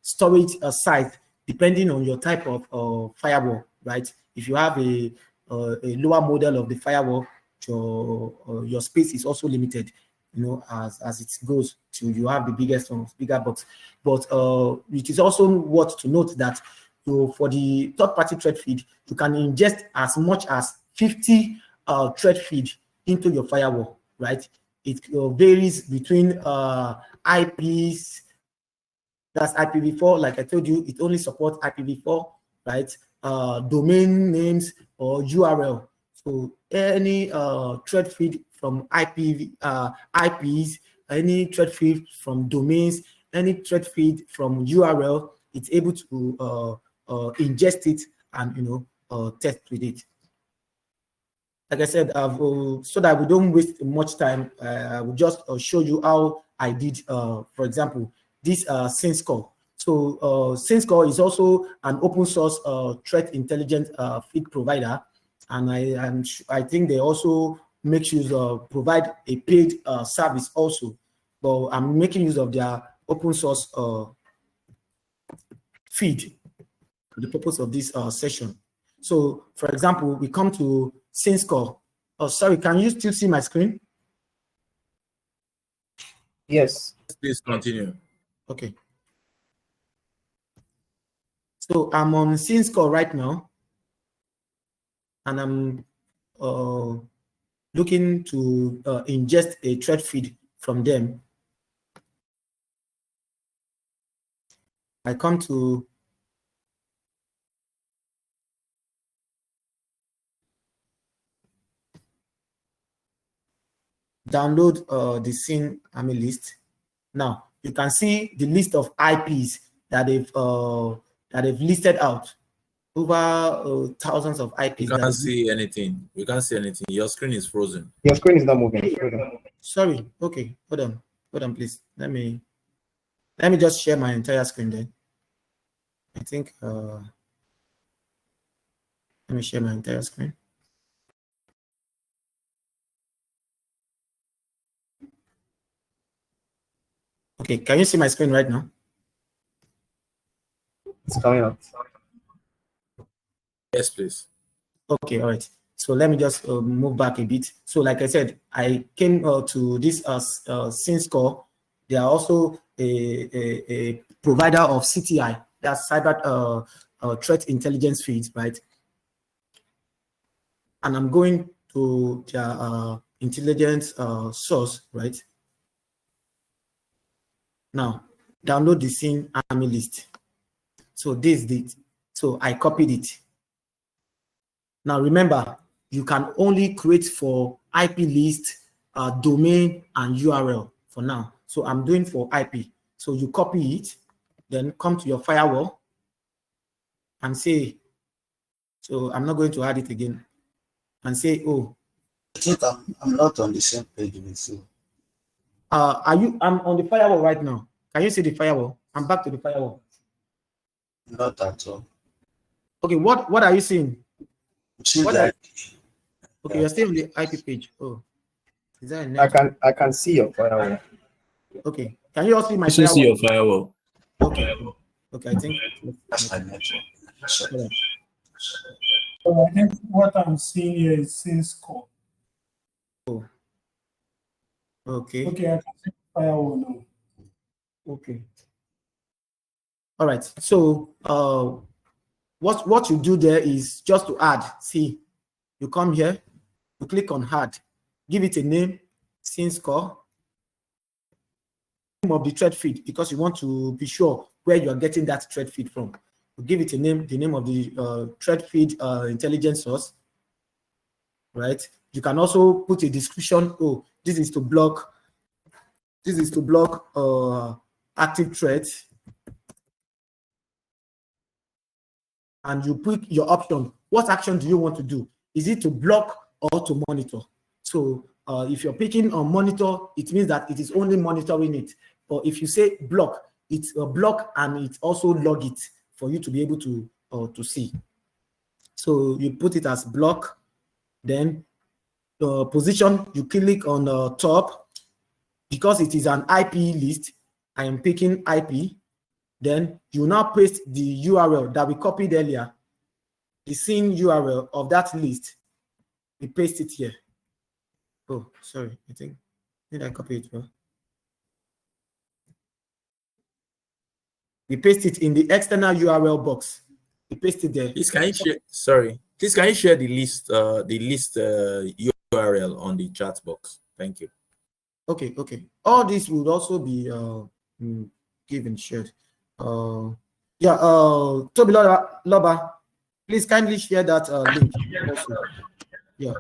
storage size depending on your type of firewall, right? If you have a lower model of the firewall, your space is also limited, as it goes to, you have the biggest ones, bigger box. But it is also worth to note that for the third-party thread feed, you can ingest as much as 50 thread feed into your firewall, right? It varies between IPs, that's IPv4. Like I told you, it only supports IPv4, right? Domain names or URL. So any thread feed from IPs, any thread feed from domains, any thread feed from URL, it's able to ingest it and test with it. Like I said, so that we don't waste much time, I will just show you how I did, for example, this SynScore. So SynScore is also an open source threat intelligence feed provider, and I think they also make use of provide a paid service also. But I'm making use of their open source feed for the purpose of this session. So, for example, we come to SynScore. Oh, sorry, can you still see my screen? Yes. Please continue. Okay. So I'm on SynScore right now, and I'm looking to ingest a thread feed from them. I come to download the SYN AMI list. Now you can see the list of IPs that they've listed out. Over thousands of IPs. You can't see anything. You can't see anything. Your screen is frozen. Your screen is not moving. Sorry. Okay. Hold on, please. Let me just share my entire screen then. I think let me share my entire screen. Okay, can you see my screen right now? It's coming up. Yes, please. Okay, all right. So let me just move back a bit. So like I said, I came to this SynScore. They are also a provider of CTI, that's cyber threat intelligence feeds, right? And I'm going to their intelligence source, right? Now, download the scene army list. So this is it. So I copied it. Now remember, you can only create for IP list, domain, and URL for now. So I'm doing for IP. So you copy it, then come to your firewall and say, so I'm not going to add it again, and say, oh, I think I'm not on the same page with you. I'm on the firewall right now. Can you see the firewall? I'm back to the firewall. Not at all. Okay, what are you seeing? What like, okay, you're still on the IP page. Oh, is that a network? I can see your firewall. Okay, can you also see my I firewall? see your firewall. Okay, okay, I think that's my network. Yeah. So I think what I'm seeing here is since core. Oh. Okay. Okay, I can see firewall now. Okay. All right. So what you do there is just to add. See, you come here, you click on add, give it a name, since core, name of the thread feed, because you want to be sure where you are getting that thread feed from. You give it a name, the name of the thread feed intelligence source, right? You can also put a description. Oh, this is to block active threats, and you pick your option. What action do you want to do? Is it to block or to monitor? So if you're picking on monitor, it means that it is only monitoring it. Or if you say block, it's a block and it also log it for you to be able to see. So you put it as block, then position, you click on the top. Because it is an IP list, I am picking IP. Then you now paste the URL that we copied earlier, the same URL of that list. We paste it here. Oh, sorry, did I copy it? Well, we paste it in the external URL box. We paste it there. Please, can you share? Sorry, please, can you share the list URL on the chat box? Thank you. Okay. All this would also be given shared. Yeah, Toby Loba, please kindly share that link also. Yeah.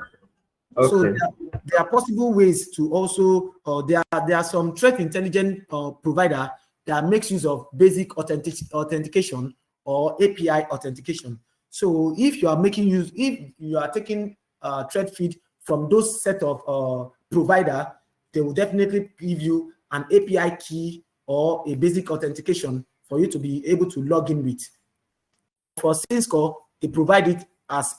Okay. So there are possible ways to also there are some threat intelligence provider that makes use of basic authentication or API authentication. So if you are if you are taking threat feed from those set of provider, they will definitely give you an API key or a basic authentication for you to be able to log in with. For Cisco, they provide it as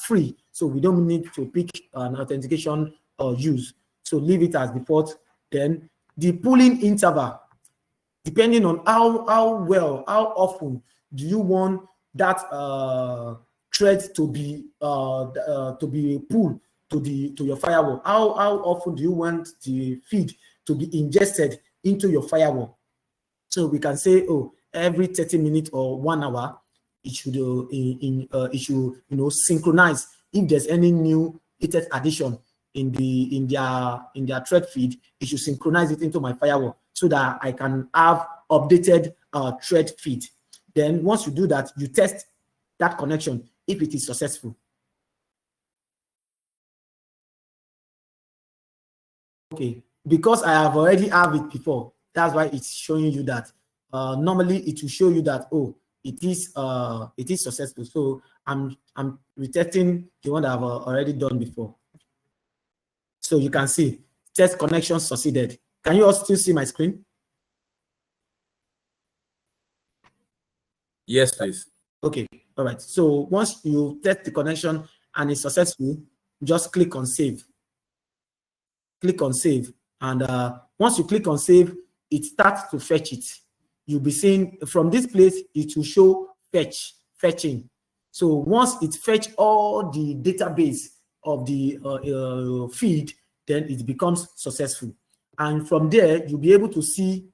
free, so we don't need to pick an authentication or use. So leave it as default. Then the pooling interval, depending on how often do you want that thread to be pulled to your firewall. How often do you want the feed to be ingested into your firewall? So we can say, oh, every 30 minutes or 1 hour, it should synchronize. If there's any new latest addition in their thread feed, it should synchronize it into my firewall so that I can have updated thread feed. Then once you do that, you test that connection if it is successful. Okay, because I have already have it before, that's why it's showing you that. Normally, it will show you that, oh, it is successful. So I'm retesting the one that I've already done before. So you can see test connection succeeded. Can you all still see my screen? Yes, please. Okay, all right. So once you test the connection and it's successful, just click on save. Click on save, and once you click on save, it starts to fetch it. You'll be seeing from this place, it will show fetching. So once it fetch all the database of the feed, then it becomes successful. And from there, you'll be able to see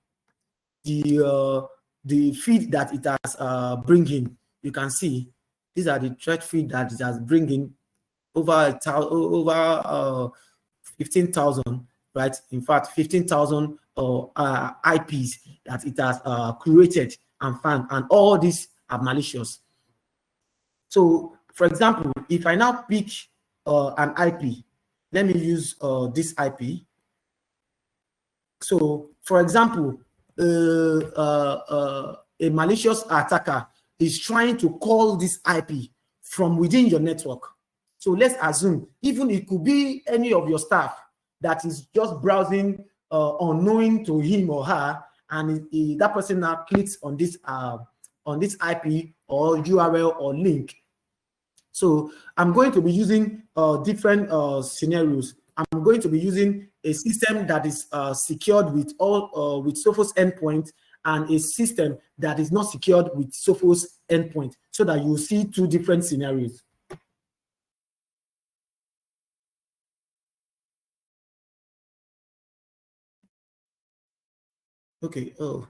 the the feed that it has bringing. You can see these are the thread feed that it has bringing over 15,000, right? In fact, 15,000 IPs that it has created and found, and all these are malicious. So, for example, if I now pick an IP, let me use this IP. So, for example, a malicious attacker is trying to call this IP from within your network. So let's assume, even it could be any of your staff that is just browsing unknowing to him or her, and that person now clicks on this IP or URL or link. So I'm going to be using different scenarios. I'm going to be using a system that is secured with all with Sophos endpoint, and a system that is not secured with Sophos endpoint, so that you see two different scenarios. Okay, so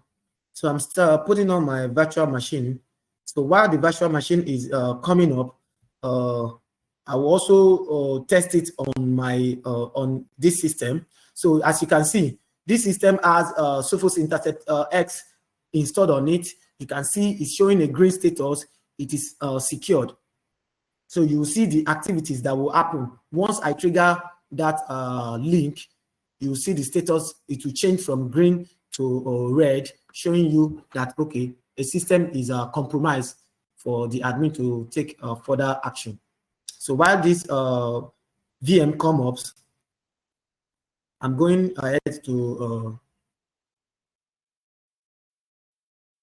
I'm still putting on my virtual machine. So while the virtual machine is coming up, I will also test it on my on this system. So as you can see, this system has Sophos Intercept X installed on it. You can see it's showing a green status. It is secured. So you will see the activities that will happen once I trigger that link. You will see the status. It will change from green to red, showing you that okay, a system is compromised for the admin to take further action. So while this VM comes up, I'm going ahead to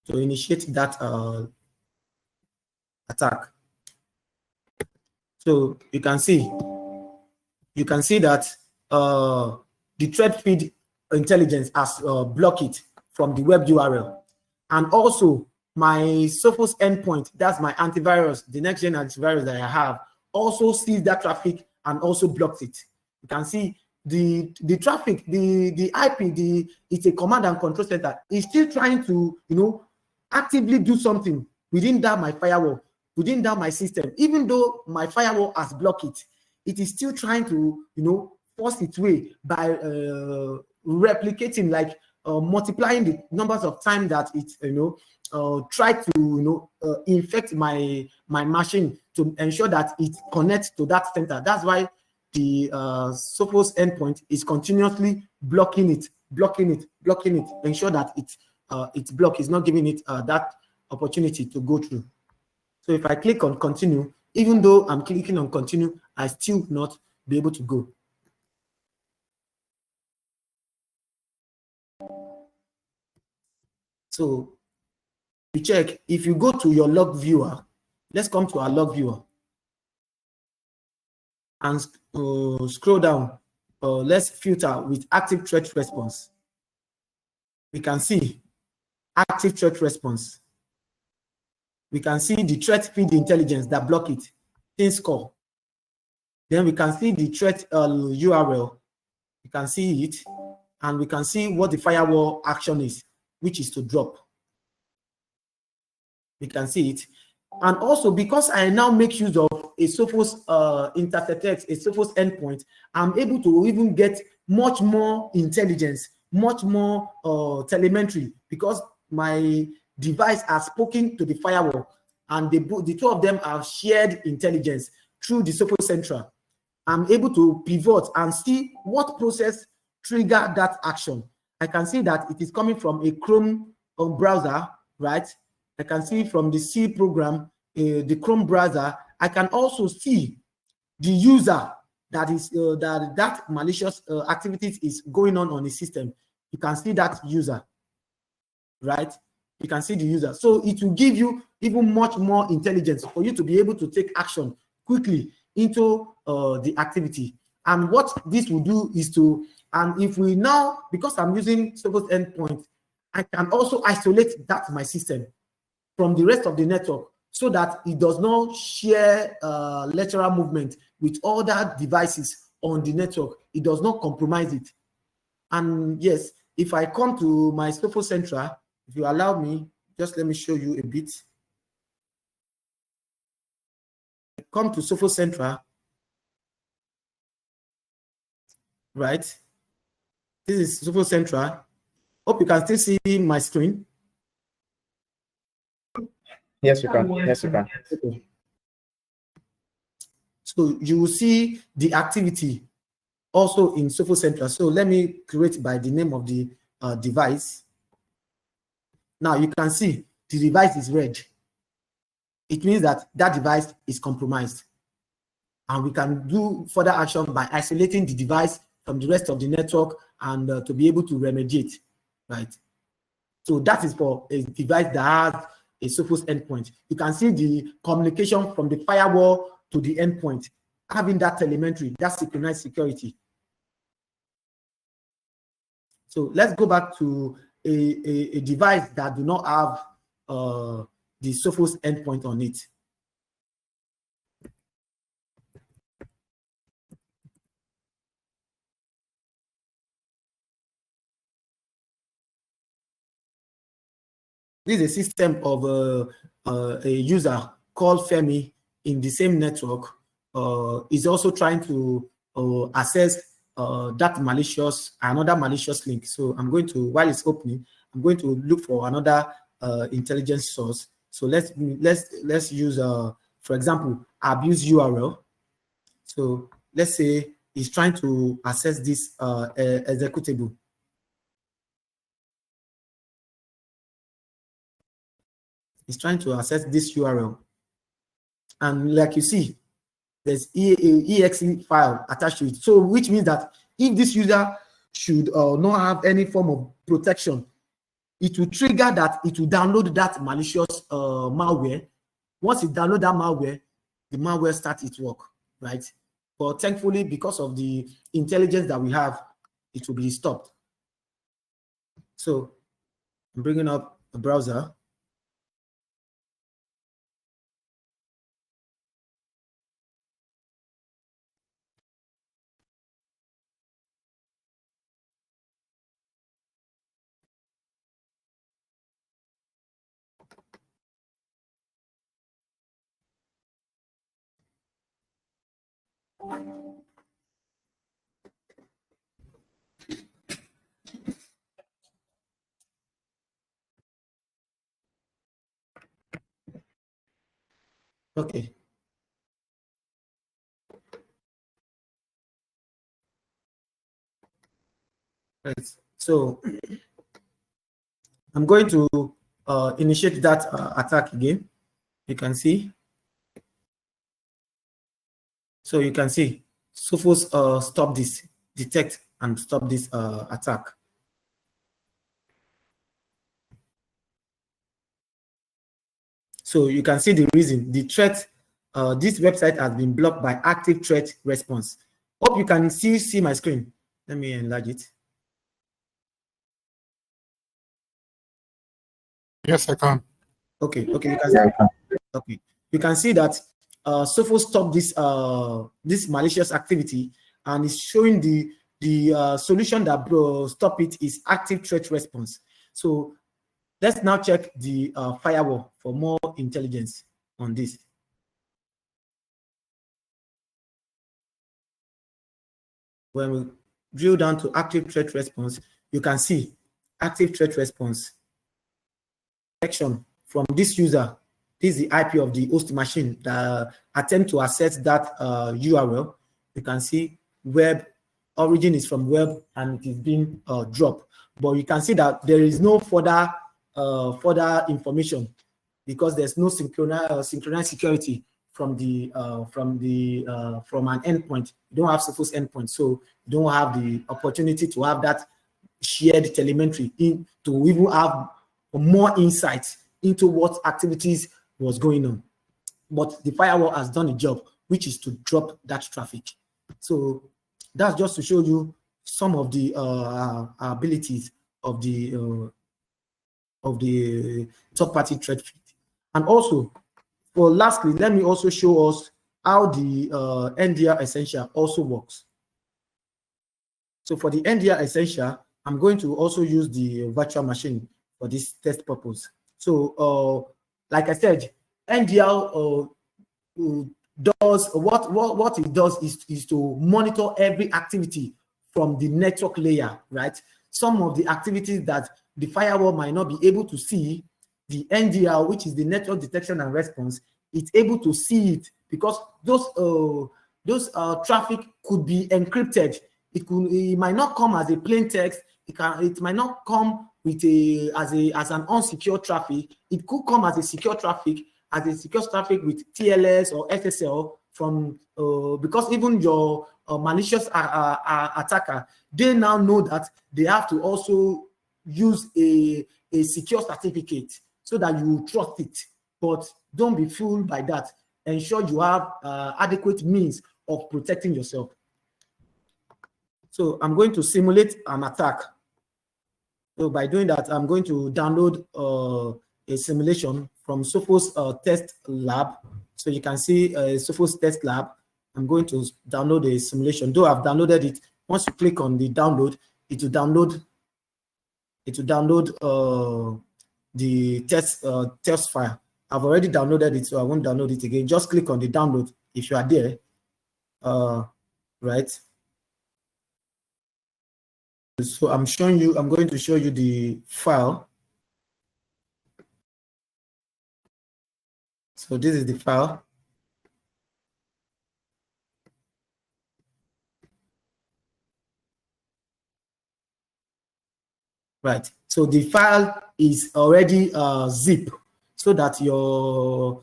initiate that attack. So you can see that the thread feed intelligence has blocked it from the web URL, and also my Sophos endpoint, that's my antivirus, the next gen antivirus that I have, also sees that traffic and also blocks it. You can see the traffic, the IP, it's a command and control center. It's still trying to, actively do something within that my firewall, within that my system. Even though my firewall has blocked it, it is still trying to, force its way by replicating, like multiplying the numbers of times that it, try to, infect my machine to ensure that it connects to that center. That's why the Sophos endpoint is continuously blocking it, ensure that it's blocked, it's not giving it that opportunity to go through. So if I click on continue, even though I'm clicking on continue, I still not be able to go. So to check, if you go to your log viewer, let's come to our log viewer and scroll down. Let's filter with active threat response. We can see active threat response. We can see the threat feed intelligence that block it, in score. Then we can see the threat URL. We can see it, and we can see what the firewall action is, which is to drop. We can see it. And also, because I now make use of a Sophos Intercept X, a Sophos endpoint, I'm able to even get much more intelligence, much more telemetry, because my device has spoken to the firewall, and the two of them have shared intelligence through the Sophos Central. I'm able to pivot and see what process triggered that action. I can see that it is coming from a Chrome browser, right? I can see from the C program, the Chrome browser. I can also see the user that is that malicious activities is going on the system. You can see that user, right? You can see the user. So it will give you even much more intelligence for you to be able to take action quickly into the activity. And what this will do is to, and if we now, because I'm using Sophos endpoint, I can also isolate that my system from the rest of the network, so that it does not share lateral movement with other devices on the network. It does not compromise it. And yes, if I come to my Sophos Central, if you allow me just let me show you a bit. Come to Sophos Central, right? This is Sophos Central. Hope you can still see my screen. Yes, you can. Yes, you can. Okay. So you will see the activity also in Sophos Central. So let me create by the name of the device. Now you can see the device is red. It means that that device is compromised. And we can do further action by isolating the device from the rest of the network and to be able to remediate, right? So that is for a device that has a Sophos endpoint. You can see the communication from the firewall to the endpoint, having that telemetry, that synchronized security. So let's go back to a device that do not have the Sophos endpoint on it. This is a system of a user called Femi in the same network. Is also trying to access that another malicious link. So I'm going to, while it's opening, I'm going to look for another intelligence source. So let's use, for example, abuse URL. So let's say he's trying to access this executable. He's trying to access this URL. And like you see, there's exe file attached to it. So which means that if this user should not have any form of protection, it will trigger that it will download that malicious malware. Once it downloads that malware, the malware starts its work, right? But thankfully, because of the intelligence that we have, it will be stopped. So I'm bringing up a browser. Okay. Right. So I'm going to initiate that attack again. You can see. So you can see Sophos stop this, detect and stop this attack. So you can see the reason. The threat, this website has been blocked by active threat response. Hope you can see my screen. Let me enlarge it. Yes, I can. Okay, you can see. Okay, you can see that Sophos stopped this this malicious activity, and it's showing the solution that stop it is active threat response. So let's now check the firewall for more intelligence on this. When we drill down to active threat response, you can see active threat response section from this user. This is the IP of the host machine that attempt to access that URL. You can see web origin is from web and it is being dropped. But you can see that there is no further information because there's no synchronized security from an endpoint. You don't have Sophos endpoint, so you don't have the opportunity to have that shared telemetry to even have more insights into what activities was going on. But the firewall has done a job, which is to drop that traffic. So that's just to show you some of the abilities of the third-party threat feed. And also, well, lastly, let me also show us how the NDR Essential also works. So for the NDR Essential, I'm going to also use the virtual machine for this test purpose. So, like I said, NDL does what it does is to monitor every activity from the network layer, right? Some of the activities that the firewall might not be able to see, the NDL, which is the network detection and response, it's able to see it because those traffic could be encrypted. It might not come as a plain text. It might not come with as an unsecure traffic. It could come as a secure traffic, with TLS or SSL from because even your malicious attacker, they now know that they have to also use a secure certificate so that you trust it. But don't be fooled by that. Ensure you have adequate means of protecting yourself. So I'm going to simulate an attack. So by doing that, I'm going to download a simulation from Sophos Test Lab. So you can see Sophos Test Lab. I'm going to download a simulation. Though I've downloaded it, once you click on the download, it will download the test file. I've already downloaded it, so I won't download it again. Just click on the download if you are there. Right. So I'm going to show you the file. So this is the file. Right. So the file is already zip so that your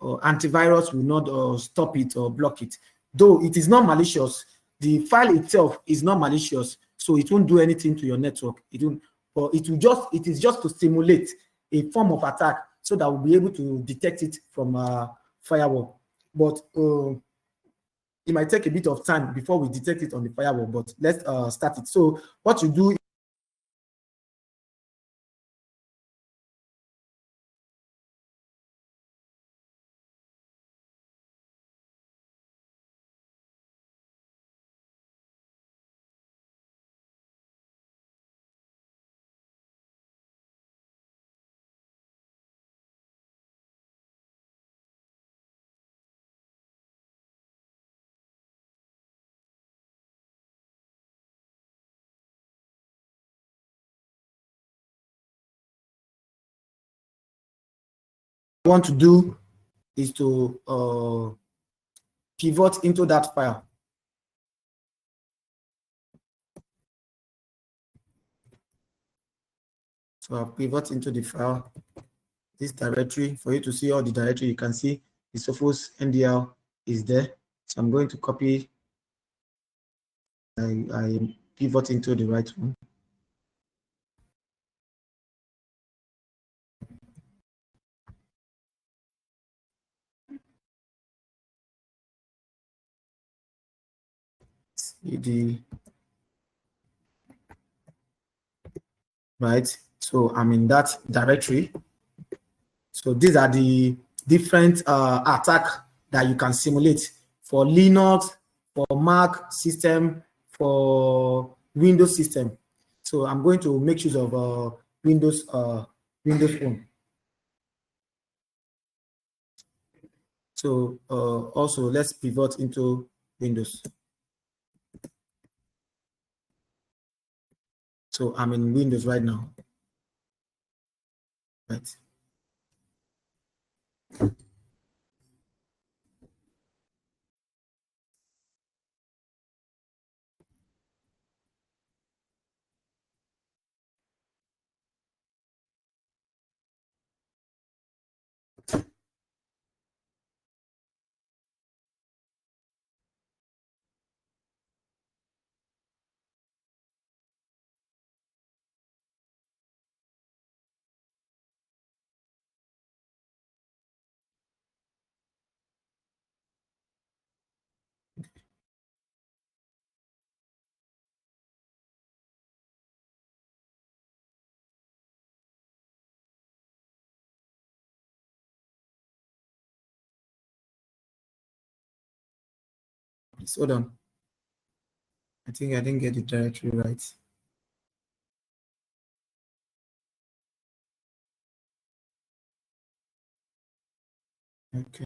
antivirus will not stop it or block it. Though it is not malicious, the file itself is not malicious, so it won't do anything to your network. It is just to simulate a form of attack so that we'll be able to detect it from firewall. But it might take a bit of time before we detect it on the firewall, but let's start it. So what you do want to do is to pivot into that file. So I'll pivot into the file, this directory. For you to see all the directory, you can see the Sophos NDL is there. So I'm going to copy. I pivot into the right one. CD. Right. So I'm in that directory. So these are the different attack that you can simulate for Linux, for Mac system, for Windows system. So I'm going to make use of Windows Phone. So also let's pivot into Windows. So I'm in Windows right now. Right. Please hold on. I think I didn't get the directory right. Okay.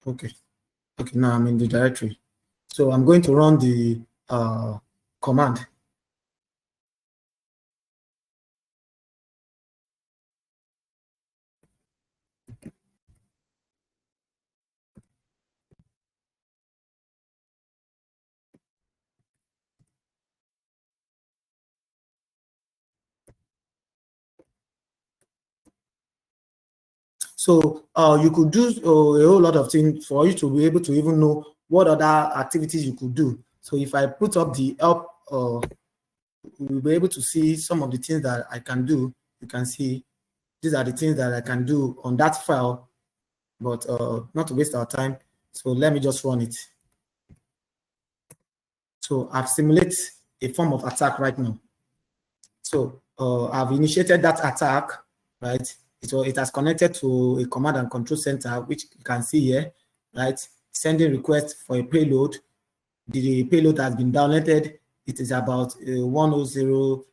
Okay. Okay, now I'm in the directory. So I'm going to run the command. So you could do a whole lot of things for you to be able to even know what other activities you could do. So if I put up the help, we'll be able to see some of the things that I can do. You can see these are the things that I can do on that file, but not to waste our time. So let me just run it. So I've simulated a form of attack right now. So I've initiated that attack, right? So it has connected to a command and control center, which you can see here, right? Sending request for a payload. The payload has been downloaded. It is about 100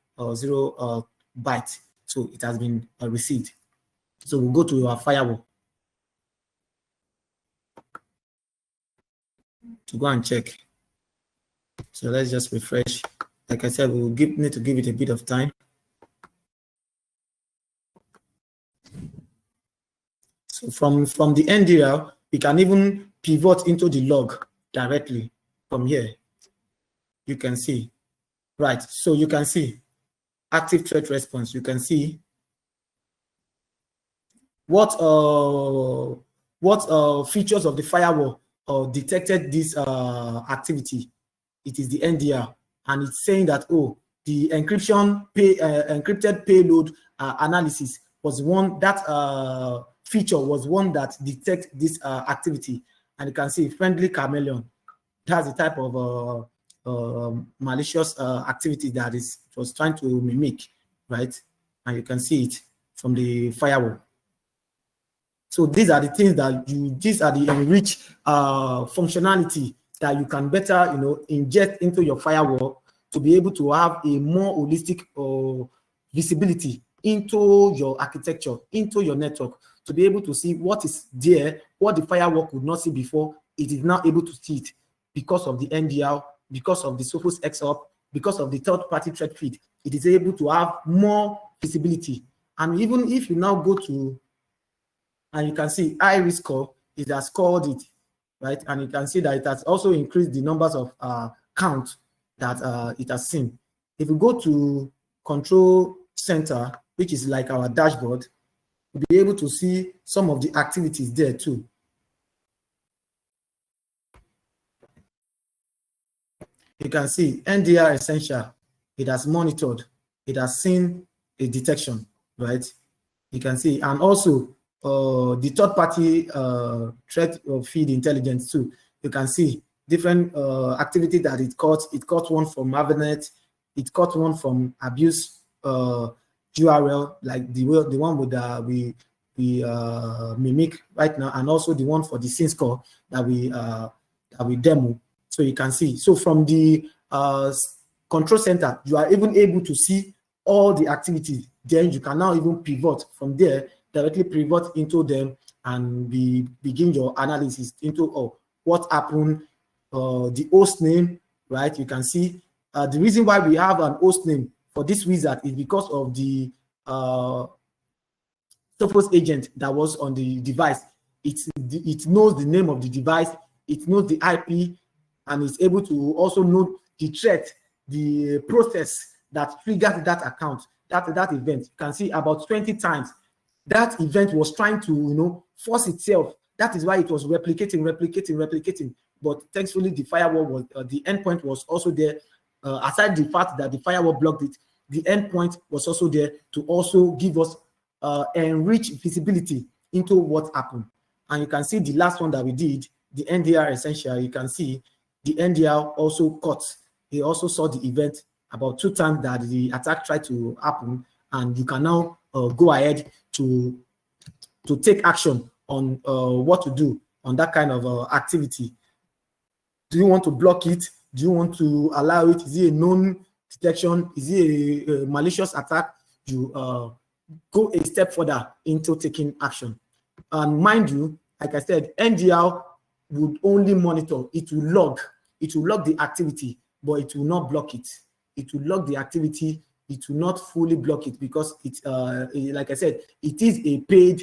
byte. So it has been received. So we'll go to our firewall to go and check. So let's just refresh. Like I said, we'll need to give it a bit of time. So from the NDL, we can even pivot into the log directly from here. You can see, right? So you can see active threat response. You can see what features of the firewall detected this activity. It is the NDR, and it's saying that, oh, the encrypted payload analysis was one that feature was one that detects this activity. And you can see friendly chameleon. That's the type of malicious activity that it was trying to mimic, right? And you can see it from the firewall. So these are the things that these are the enriched functionality that you can better, inject into your firewall to be able to have a more holistic visibility into your architecture, into your network, to be able to see what is there, what the firewall could not see before. It is now able to see it because of the NDL, because of the Sophos XOP, because of the third-party threat feed. It is able to have more visibility. And even if you now go to, and you can see iris score, it has scored it, right? And you can see that it has also increased the numbers of count that it has seen. If you go to control center, which is like our dashboard, you'll be able to see some of the activities there too. You can see NDR Essential, it has monitored, it has seen a detection, right? You can see, and also the third-party threat feed intelligence too. You can see different activity that it caught. It caught one from Mavenet, it caught one from abuse URL, like the one with we mimic right now, and also the one for the SYN score that we demo. So you can see. So from the control center, you are even able to see all the activities. Then you can now even pivot from there, directly pivot into them and begin your analysis into what happened, the host name, right? You can see the reason why we have an host name for this wizard is because of the Sophos agent that was on the device. It knows the name of the device, it knows the IP, and it's able to also know the threat, the process that triggered that account, that event. You can see about 20 times that event was trying to force itself. That is why it was replicating. But thankfully, the firewall was the endpoint was also there. Aside the fact that the firewall blocked it, the endpoint was also there to also give us enriched visibility into what happened. And you can see the last one that we did, the NDR Essential. You can see the NDR also caught. He also saw the event about 2 times that the attack tried to happen, and you can now go ahead to take action on what to do on that kind of activity. Do you want to block it? Do you want to allow it? Is it a known detection? Is it a malicious attack? You go a step further into taking action. And mind you, like I said, NDR would only monitor. It will log the activity, but it will not block it. It will log the activity. It will not fully block it, because it's like I said, it is a paid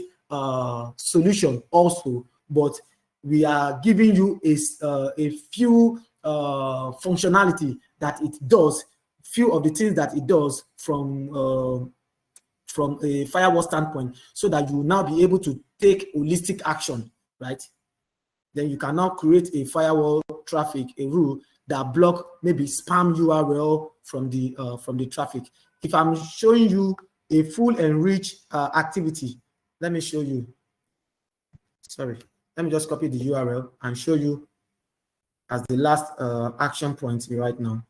solution also, but we are giving you a few functionality that it does, few of the things that it does from a firewall standpoint, so that you will now be able to take holistic action, right? Then you can now create a firewall traffic, a rule that block maybe spam URL from the traffic. If I'm showing you a full enrich activity, let me show you. Sorry, let me just copy the URL and show you as the last action point right now.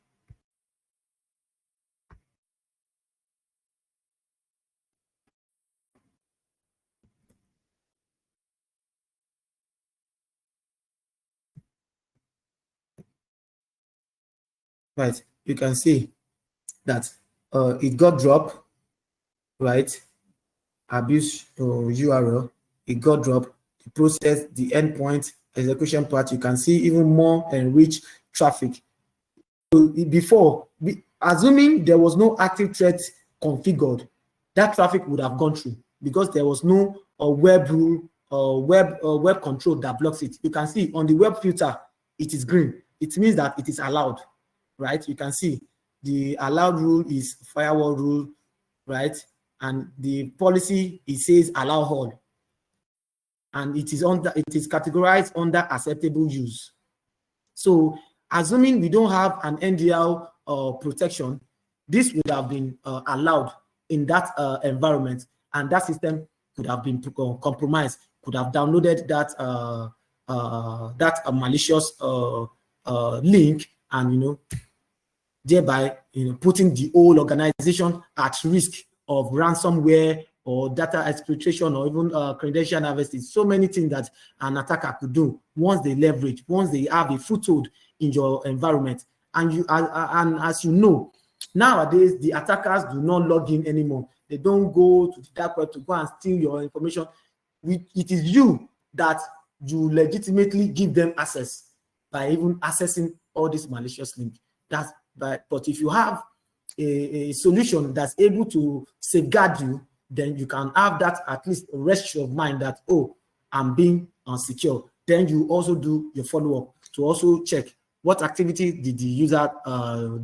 Right, you can see that it got dropped, right? Abuse URL, it got dropped. The process, the endpoint, execution part, you can see even more enriched traffic. So before, assuming there was no active threat configured, that traffic would have gone through, because there was no web rule or web control that blocks it. You can see on the web filter, it is green. It means that it is allowed, right? You can see the allowed rule is firewall rule, right? And the policy, it says allow all, and it is categorized under acceptable use. So assuming we don't have an NDL protection, this would have been allowed in that environment, and that system could have been compromised, could have downloaded that malicious link, and thereby putting the whole organization at risk of ransomware or data exfiltration, or even credential harvesting. So many things that an attacker could do once they leverage, once they have a foothold in your environment. And as you know, nowadays the attackers do not log in anymore. They don't go to the dark web to go and steal your information. It is you that you legitimately give them access by even accessing all these malicious links. But if you have a solution that's able to safeguard you, then you can have that at least rest of mind that, oh, I'm being secure. Then you also do your follow-up to also check what activity did the user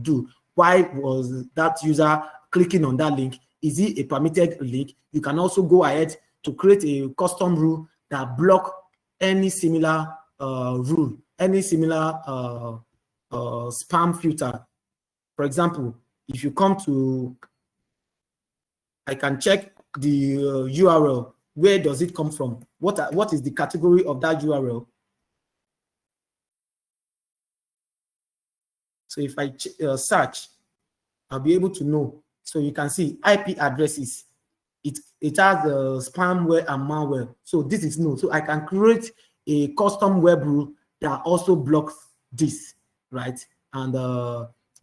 do. Why was that user clicking on that link? Is it a permitted link? You can also go ahead to create a custom rule that block any similar rule, any similar spam filter. For example, if you come to, I can check the URL. Where does it come from? What is the category of that URL? So if I search, I'll be able to know. So you can see IP addresses. It has spamware and malware. So this is no. So I can create a custom web rule that also blocks this, right? And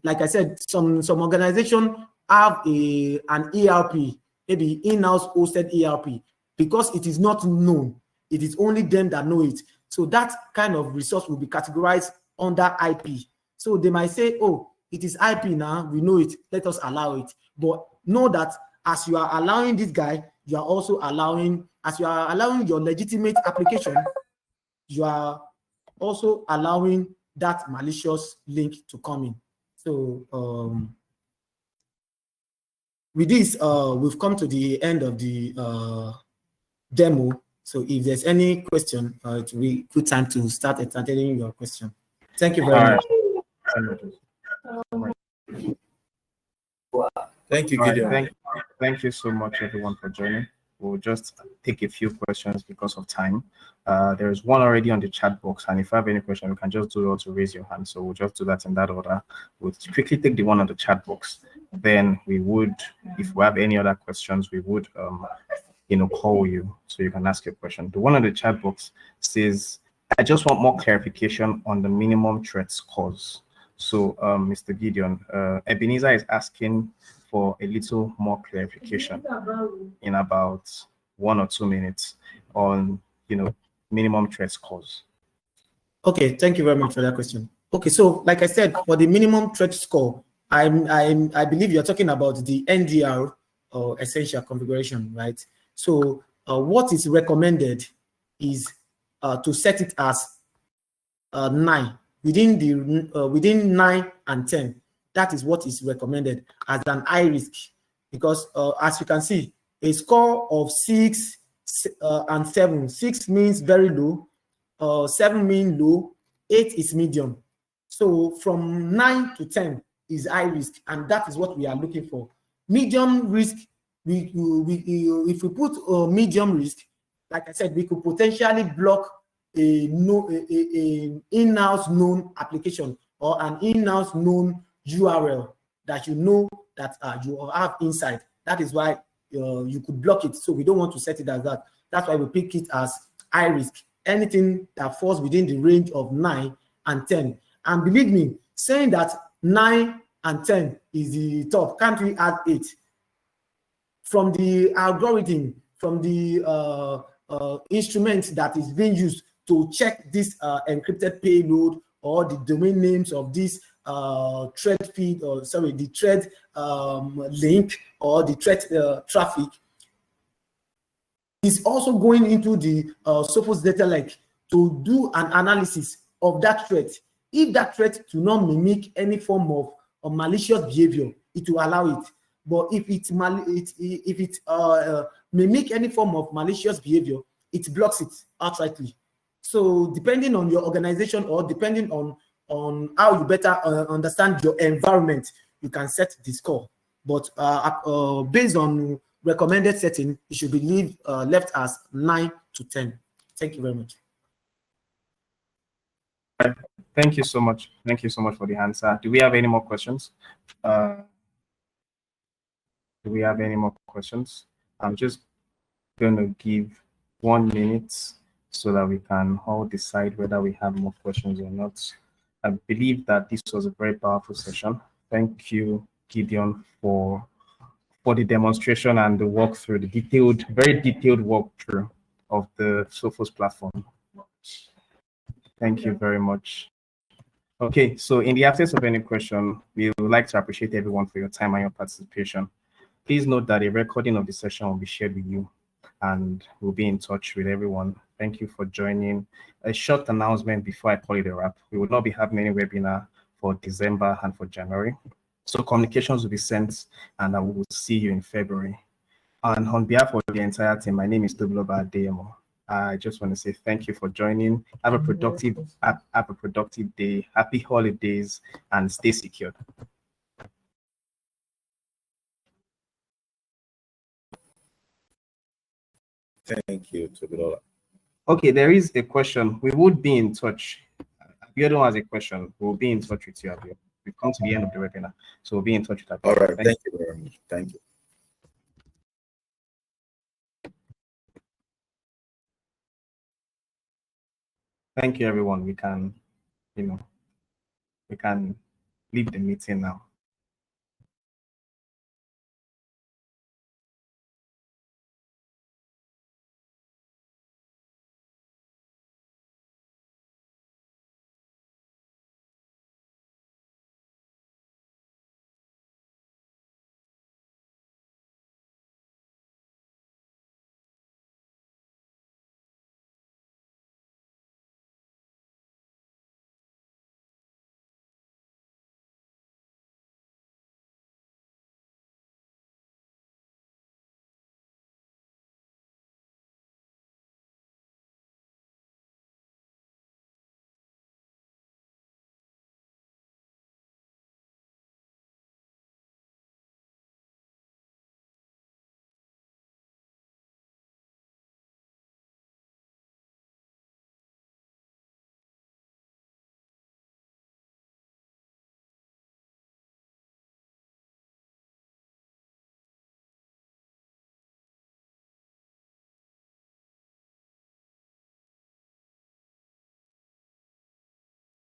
like I said, some organizations have an ERP, maybe in-house hosted ERP, because it is not known. It is only them that know it. So that kind of resource will be categorized under IP. So they might say, oh, it is IP now, we know it, let us allow it. But know that as you are allowing this guy, you are also allowing, as you are allowing your legitimate application, you are also allowing that malicious link to come in. So with this, we've come to the end of the demo. So if there's any question, it will be good time to start entertaining your question. Thank you very much. Thank you, Gideon. Thank you so much, everyone, for joining. We'll just take a few questions because of time. There is one already on the chat box, and if you have any question, you can just do it to raise your hand. So we'll just do that in that order. We'll quickly take the one on the chat box. Then we would, if we have any other questions, we would call you so you can ask your question. The one on the chat box says, I just want more clarification on the minimum threat scores. So, Mr. Gideon, Ebenezer is asking for a little more clarification in about 1 or 2 minutes on, minimum threat scores. Okay, thank you very much for that question. Okay, so like I said, for the minimum threat score, I believe you're talking about the NDR or essential configuration, right? So what is recommended is to set it as 9 within 9 and 10. That is what is recommended as an high risk, because as you can see, a score of 6 and 7. 6 means very low, 7 means low, 8 is medium. So from 9 to 10 is high risk, and that is what we are looking for. Medium risk, if we put medium risk, like I said, we could potentially block an in-house known application or an in-house known URL that you know that you have inside. That is why you could block it. So we don't want to set it as that. That's why we pick it as high risk. Anything that falls within the range of 9 and 10. And believe me, saying that 9 and 10 is the top, can't we add 8? From the algorithm, from the instrument that is being used to check this encrypted payload or the domain names of this thread feed, or sorry, the thread link or the thread traffic, is also going into the Sophos data lake to do an analysis of that threat. If that threat do not mimic any form of malicious behavior, it will allow it. But if it mimic any form of malicious behavior, it blocks it outrightly. So depending on your organization or depending on how you better understand your environment, you can set the score. But based on recommended setting, it should be left as 9 to 10. Thank you very much. Thank you so much. Thank you so much for the answer. Do we have any more questions? Do we have any more questions? I'm just going to give 1 minute so that we can all decide whether we have more questions or not. I believe that this was a very powerful session. Thank you, Gideon, for the demonstration and the walkthrough, the very detailed walkthrough of the Sophos platform. Thank you very much. Okay, so in the absence of any question, we would like to appreciate everyone for your time and your participation. Please note that a recording of the session will be shared with you, and we'll be in touch with everyone. Thank you for joining. A short announcement before I call it a wrap. We will not be having any webinar for December and for January. So communications will be sent, and I will see you in February. And on behalf of the entire team, my name is Tobiloba Adeyemo. I just want to say thank you for joining. Have a productive day. Happy holidays, and stay secure. Thank you, Tobiloba. Okay, there is a question. We would be in touch. Abiodun has a question. We'll be in touch with you, Abiodun. We've come to the end of the webinar, so we'll be in touch with Abiodun. All right, thank you very much. Thank you. Thank you, everyone. We can leave the meeting now.